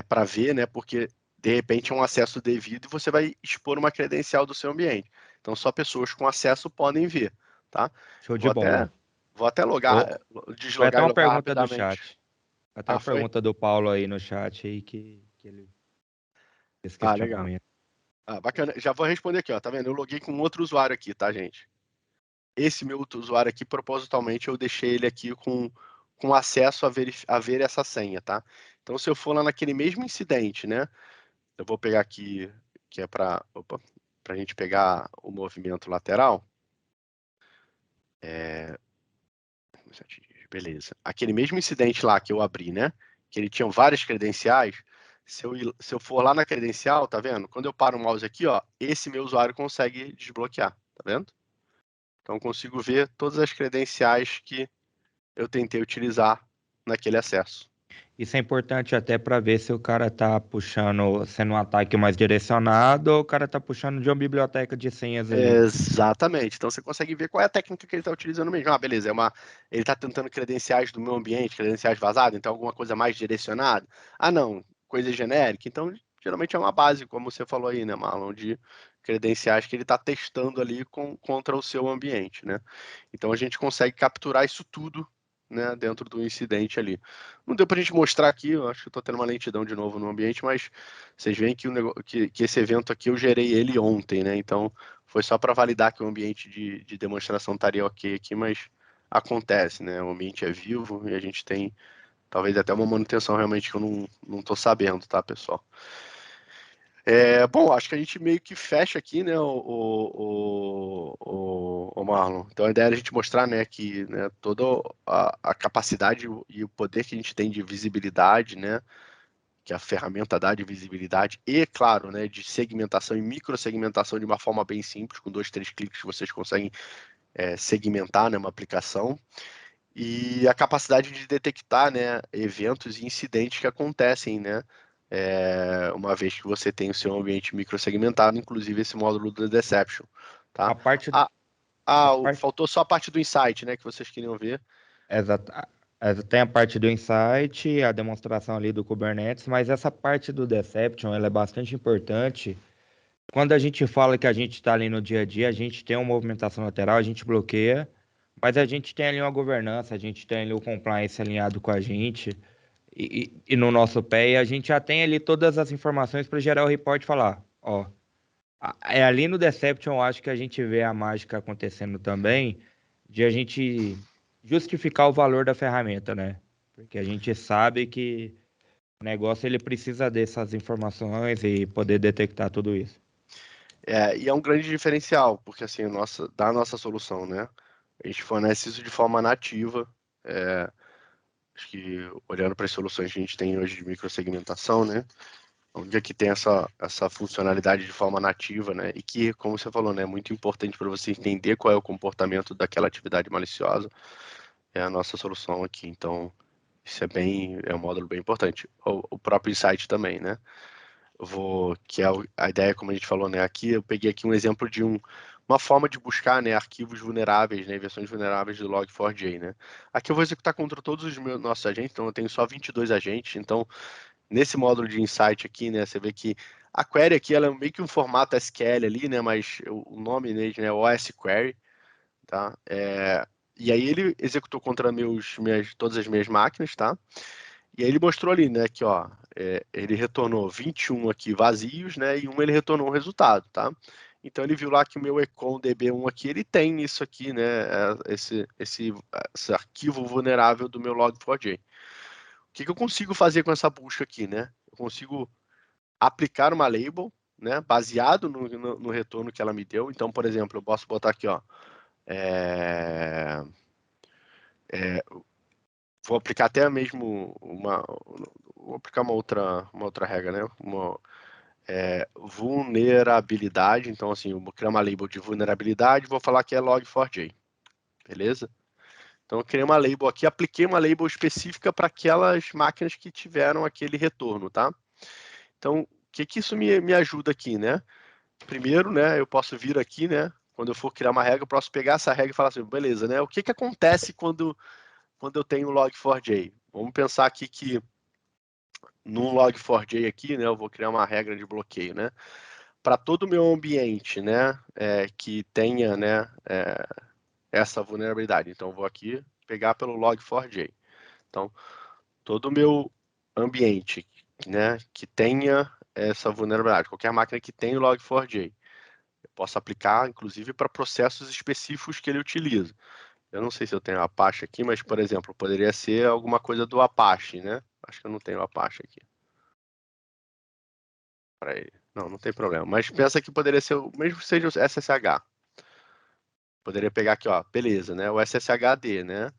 para ver, né? Porque de repente é um acesso devido e você vai expor uma credencial do seu ambiente. Então só pessoas com acesso podem ver, tá?
Show de
Vou até,
bola.
vou até logar,
Foi até
deslogar e
uma
logar
pergunta do
rapidamente.
chat. Até
Ah,
uma
foi?
pergunta do Paulo aí no chat aí que ele fez
Ah, legal.
questionamento.
Ah, bacana. Já vou responder aqui, ó. Tá vendo? Eu loguei com outro usuário aqui, tá, gente? Esse meu outro usuário aqui, propositalmente, eu deixei ele aqui com acesso a ver essa senha, tá? Então, se eu for lá naquele mesmo incidente, né? Eu vou pegar aqui, que é para a gente pegar o movimento lateral. Beleza. Aquele mesmo incidente lá que eu abri, né? Que ele tinha várias credenciais. Se eu for lá na credencial, tá vendo? Quando eu paro o mouse aqui, ó, esse meu usuário consegue desbloquear, tá vendo? Então eu consigo ver todas as credenciais que eu tentei utilizar naquele acesso.
Isso é importante até para ver se o cara tá puxando, sendo um ataque mais direcionado, ou o cara tá puxando de uma biblioteca de senhas ali.
Exatamente. Então você consegue ver qual é a técnica que ele está utilizando mesmo. Ah, beleza, ele está tentando credenciais do meu ambiente, credenciais vazadas, então alguma coisa mais direcionada. Ah, não, coisa genérica. Então, geralmente é uma base, como você falou aí, né, Marlon, de credenciais que ele está testando ali contra o seu ambiente, né? Então a gente consegue capturar isso tudo, né, dentro do incidente ali. Não deu para a gente mostrar aqui, eu acho que estou tendo uma lentidão de novo no ambiente, mas vocês veem que esse evento aqui eu gerei ele ontem, né? Então foi só para validar que o ambiente de demonstração estaria ok aqui, mas acontece, né? O ambiente é vivo e a gente tem talvez até uma manutenção realmente que eu não estou sabendo, tá, pessoal? Bom, acho que a gente meio que fecha aqui, né, o Marlon. Então a ideia é a gente mostrar, né, que, né, toda a capacidade e o poder que a gente tem de visibilidade, né, que a ferramenta dá de visibilidade e, claro, né, de segmentação e microsegmentação de uma forma bem simples, com 2, 3 cliques vocês conseguem segmentar, né, uma aplicação. e a capacidade de detectar, né, eventos e incidentes que acontecem, né, uma vez que você tem o seu ambiente microsegmentado, inclusive esse módulo do Deception, tá?
A parte,
Ah,
a parte,
faltou só a parte do insight, né, que vocês queriam ver.
exata, tem a parte do insight, a demonstração ali do Kubernetes, mas essa parte do Deception, ela é bastante importante. Quando a gente fala que a gente está ali no dia a dia, a gente tem uma movimentação lateral, a gente bloqueia, mas a gente tem ali uma governança, a gente tem ali o compliance alinhado com a gente e no nosso pé, e a gente já tem ali todas as informações para gerar o report e falar, ó, é ali no Deception, eu acho que a gente vê a mágica acontecendo também, de a gente justificar o valor da ferramenta, né? Porque a gente sabe que o negócio ele precisa dessas informações e poder detectar tudo isso.
E é um grande diferencial, porque assim, da nossa solução, né? A gente fornece isso de forma nativa. Acho que olhando para as soluções que a gente tem hoje de microsegmentação, né? Onde é que tem essa funcionalidade de forma nativa, né? E que, como você falou, né, é muito importante para você entender qual é o comportamento daquela atividade maliciosa, é a nossa solução aqui. Então, isso é um módulo bem importante. O próprio Insight também, né? Que é a ideia, como a gente falou, né? Aqui eu peguei aqui um exemplo de uma forma de buscar, né, arquivos vulneráveis, né, versões vulneráveis do Log4j, né? Aqui eu vou executar contra todos os nossos agentes, então eu tenho só 22 agentes, então nesse módulo de insight aqui, né, você vê que a query aqui ela é meio que um formato SQL ali, né, mas o nome dele, né, é OS Query, tá? E aí ele executou contra todas as minhas máquinas, tá? E aí ele mostrou ali, né, que ó, ele retornou 21 aqui vazios, né, e ele retornou um resultado, tá? Então ele viu lá que o meu Econ DB1 aqui, ele tem isso aqui, né, esse arquivo vulnerável do meu Log4j. O que eu consigo fazer com essa busca aqui, né? Eu consigo aplicar uma label, né, baseado no retorno que ela me deu. Então, por exemplo, eu posso botar aqui, ó, vou aplicar até mesmo vou aplicar uma outra regra, né? Vulnerabilidade. Então, assim, eu vou criar uma label de vulnerabilidade, vou falar que é log4j, beleza? Então, eu criei uma label aqui, apliquei uma label específica para aquelas máquinas que tiveram aquele retorno, tá? Então, o que isso me ajuda aqui, né? Primeiro, né, eu posso vir aqui, né, quando eu for criar uma regra, eu posso pegar essa regra e falar assim, beleza, né, o que acontece quando eu tenho o log4j? Vamos pensar aqui que no log4j aqui, né, eu vou criar uma regra de bloqueio, né, para todo o meu ambiente, né, que tenha, né, essa vulnerabilidade. Então, eu vou aqui pegar pelo log4j. Então, todo o meu ambiente, né, que tenha essa vulnerabilidade, qualquer máquina que tenha o log4j, eu posso aplicar, inclusive, para processos específicos que ele utiliza. Eu não sei se eu tenho o Apache aqui, mas, por exemplo, poderia ser alguma coisa do Apache, né? Acho que eu não tenho o Apache aqui. Para ele. Não, não tem problema. Mas pensa que poderia ser, mesmo que seja o SSH. Poderia pegar aqui, ó, beleza, né? O SSHD, né?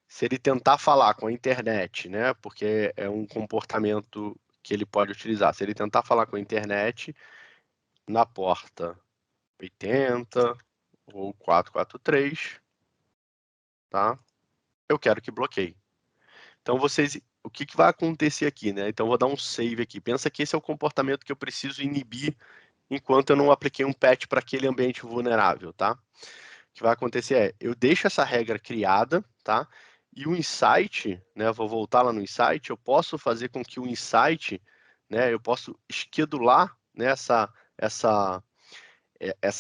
Se ele tentar falar com a internet, né? Porque é um comportamento que ele pode utilizar. Se ele tentar falar com a internet na porta 80 ou 443, tá? Eu quero que bloqueie. Então, o que vai acontecer aqui, né? Então, vou dar um save aqui. Pensa que esse é o comportamento que eu preciso inibir enquanto eu não apliquei um patch para aquele ambiente vulnerável, tá? O que vai acontecer eu deixo essa regra criada, tá? E o insight, né? Vou voltar lá no insight, eu posso fazer com que o insight, né? Eu posso schedular, né, essa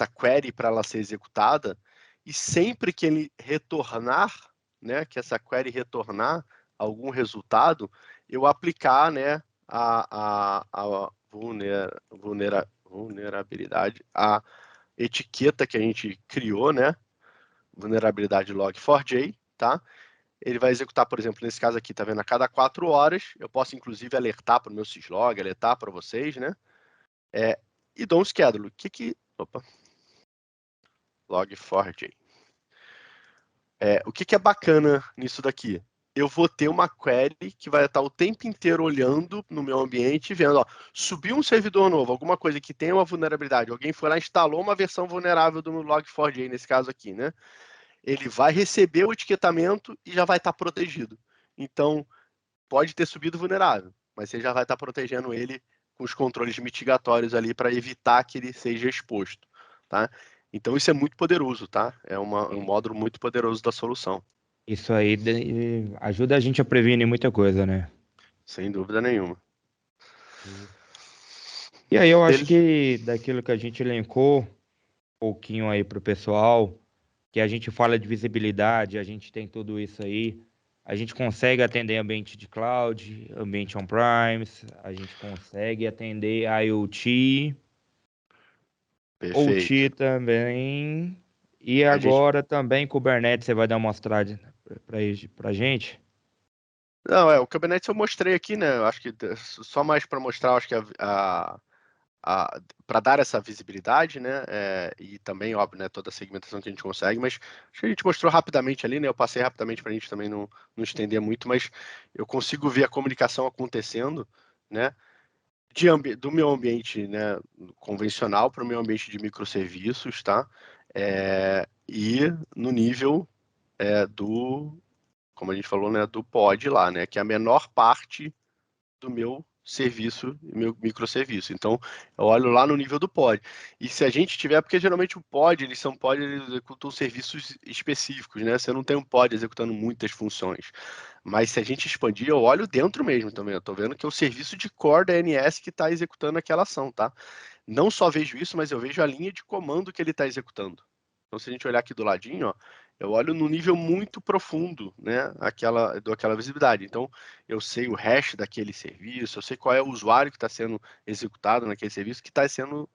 query para ela ser executada, e sempre que ele retornar, né, que essa query retornar algum resultado, eu aplicar, né, a vulnerabilidade, a etiqueta que a gente criou, né, vulnerabilidade log4j, tá? Ele vai executar, por exemplo, nesse caso aqui, tá vendo? A cada 4 horas, eu posso inclusive alertar para o meu syslog, alertar para vocês, né? E dou um schedule. Opa, log4j. O que é bacana nisso daqui? Eu vou ter uma query que vai estar o tempo inteiro olhando no meu ambiente e vendo, ó, subiu um servidor novo, alguma coisa que tenha uma vulnerabilidade, alguém foi lá e instalou uma versão vulnerável do Log4j, nesse caso aqui, né? ele vai receber o etiquetamento e já vai estar protegido. Então, pode ter subido vulnerável, mas você já vai estar protegendo ele com os controles mitigatórios ali para evitar que ele seja exposto, tá? Então isso é muito poderoso, tá? É um módulo muito poderoso da solução.
Isso aí ajuda a gente a prevenir muita coisa, né?
Sem dúvida nenhuma.
E aí eu acho
Beleza.
que daquilo que a gente elencou, um pouquinho aí para o pessoal, que a gente fala de visibilidade, a gente tem tudo isso aí, a gente consegue atender ambiente de cloud, ambiente on-premise, a gente consegue atender IoT,
Perfeito.
OT também, e
A gente
agora também Kubernetes, você vai dar uma mostrada para gente?
Não, o Kubernetes eu mostrei aqui, né? Eu acho que só mais para mostrar, eu acho que para dar essa visibilidade, né? E também, óbvio, né? Toda a segmentação que a gente consegue, mas acho que a gente mostrou rapidamente ali, né? Eu passei rapidamente para a gente também não estender muito, mas eu consigo ver a comunicação acontecendo, né? Do meu ambiente, né? Convencional para o meu ambiente de microserviços, tá? E no nível do, como a gente falou, né? Do pod lá, né? Que é a menor parte do meu serviço, meu microserviço. Então, eu olho lá no nível do pod. E se a gente tiver, porque geralmente o pod, eles executam serviços específicos, né? Você não tem um pod executando muitas funções. Mas se a gente expandir, eu olho dentro mesmo também. Eu estou vendo que é o serviço de core da NS que está executando aquela ação, tá? Não só vejo isso, mas eu vejo a linha de comando que ele está executando. Então, se a gente olhar aqui do ladinho, ó, eu olho no nível muito profundo, né, daquela visibilidade. Então, eu sei o hash daquele serviço, eu sei qual é o usuário que está sendo executado naquele serviço, que está sendo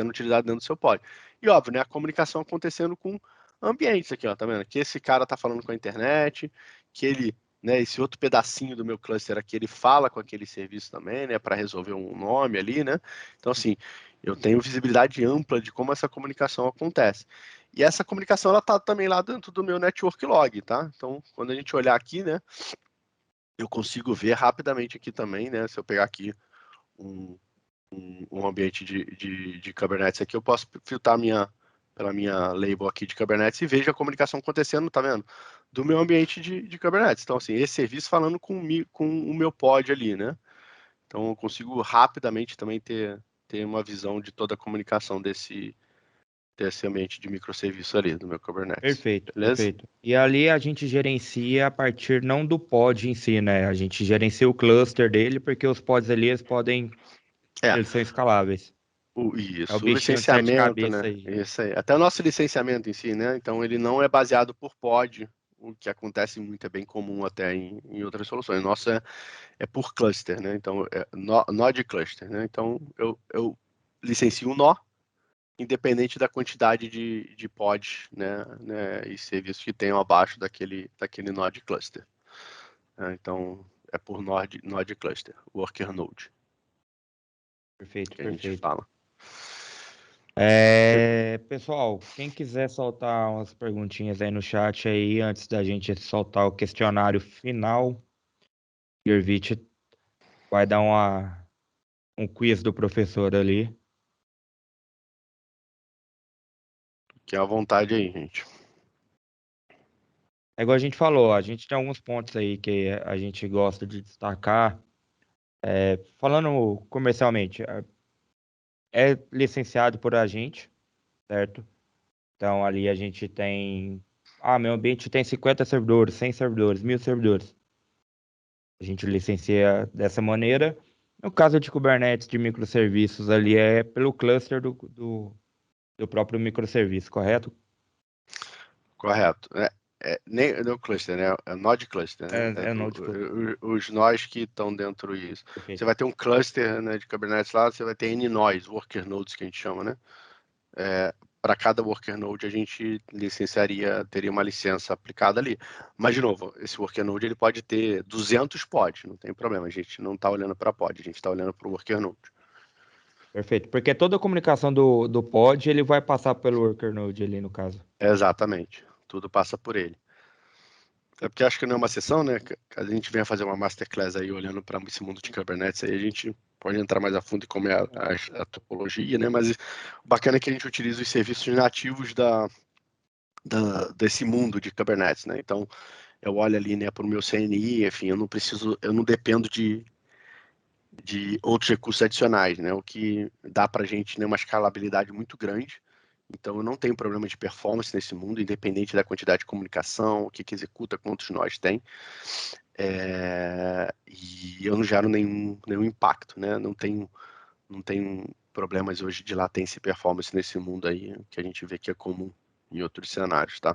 utilizado dentro do seu pod. E, óbvio, né, a comunicação acontecendo com ambientes aqui, ó, tá vendo? Que esse cara está falando com a internet, que ele, né, esse outro pedacinho do meu cluster aqui, ele fala com aquele serviço também, né, para resolver um nome ali, né? Então, assim, eu tenho visibilidade ampla de como essa comunicação acontece. E essa comunicação, ela tá também lá dentro do meu network log, tá? Então, quando a gente olhar aqui, né, eu consigo ver rapidamente aqui também, né, se eu pegar aqui um ambiente de Kubernetes aqui, eu posso filtrar pela minha label aqui de Kubernetes e vejo a comunicação acontecendo, tá vendo? Do meu ambiente de Kubernetes. Então, assim, esse serviço falando com o meu pod ali, né? Então, eu consigo rapidamente também ter uma visão de toda a comunicação desse ambiente de microserviço ali, do meu Kubernetes.
Perfeito,
Beleza?
perfeito. E ali a gente gerencia a partir não do pod em si, né? A gente gerencia o cluster dele, porque os pods ali,
É,
eles são escaláveis. É o
isso, o
bichinho de sete
licenciamento,
cabeças
né?
aí.
Isso aí. Até o nosso licenciamento em si, né? Então, ele não é baseado por pod, o que acontece muito, é bem comum até em outras soluções. Nossa é por cluster, né? Então, nó de cluster, né? Então, eu licencio um nó, independente da quantidade de pods, né, e serviços que tenham abaixo daquele nó de cluster. Então, é por nó de cluster, worker node,
Perfeito,
que a gente
perfeito.
fala.
Pessoal, quem quiser soltar umas perguntinhas aí no chat aí, antes da gente soltar o questionário final, o Gervit vai dar um quiz do professor ali.
Que é à vontade aí, gente.
É igual a gente falou, a gente tem alguns pontos aí que a gente gosta de destacar. Falando comercialmente, é licenciado por a gente, certo? Então ali a gente tem. Ah, meu ambiente tem 50 servidores, 100 servidores, 1000 servidores. A gente licencia dessa maneira. No caso de Kubernetes, de microserviços, ali é pelo cluster do próprio microserviço, correto?
Correto. Nem no cluster, né? É node cluster, né?
É Node Cluster.
Os nós que estão dentro disso. Você
Perfeito.
vai ter um cluster, né, de Kubernetes lá, você vai ter N nós, worker nodes que a gente chama, né? Para cada worker node a gente teria uma licença aplicada ali. Mas, de novo, esse worker node ele pode ter 200 pods, não tem problema. A gente não está olhando para pod, a gente está olhando para o worker node.
Perfeito. Porque toda a comunicação do pod, ele vai passar pelo worker node ali, no caso.
Exatamente. Tudo passa por ele. É porque acho que não é uma sessão, né? A gente vem fazer uma masterclass aí olhando para esse mundo de Kubernetes, aí a gente pode entrar mais a fundo em como é a topologia, né? Mas o bacana é que a gente utiliza os serviços nativos desse mundo de Kubernetes, né? Então, eu olho ali, né, para o meu CNI, enfim, eu não dependo de outros recursos adicionais, né? O que dá para a gente, né, uma escalabilidade muito grande. Então, eu não tenho problema de performance nesse mundo, independente da quantidade de comunicação, o que executa, quantos nós tem. E eu não gero nenhum impacto, né? Não tenho problemas hoje de latência e performance nesse mundo aí, que a gente vê que é comum em outros cenários, tá?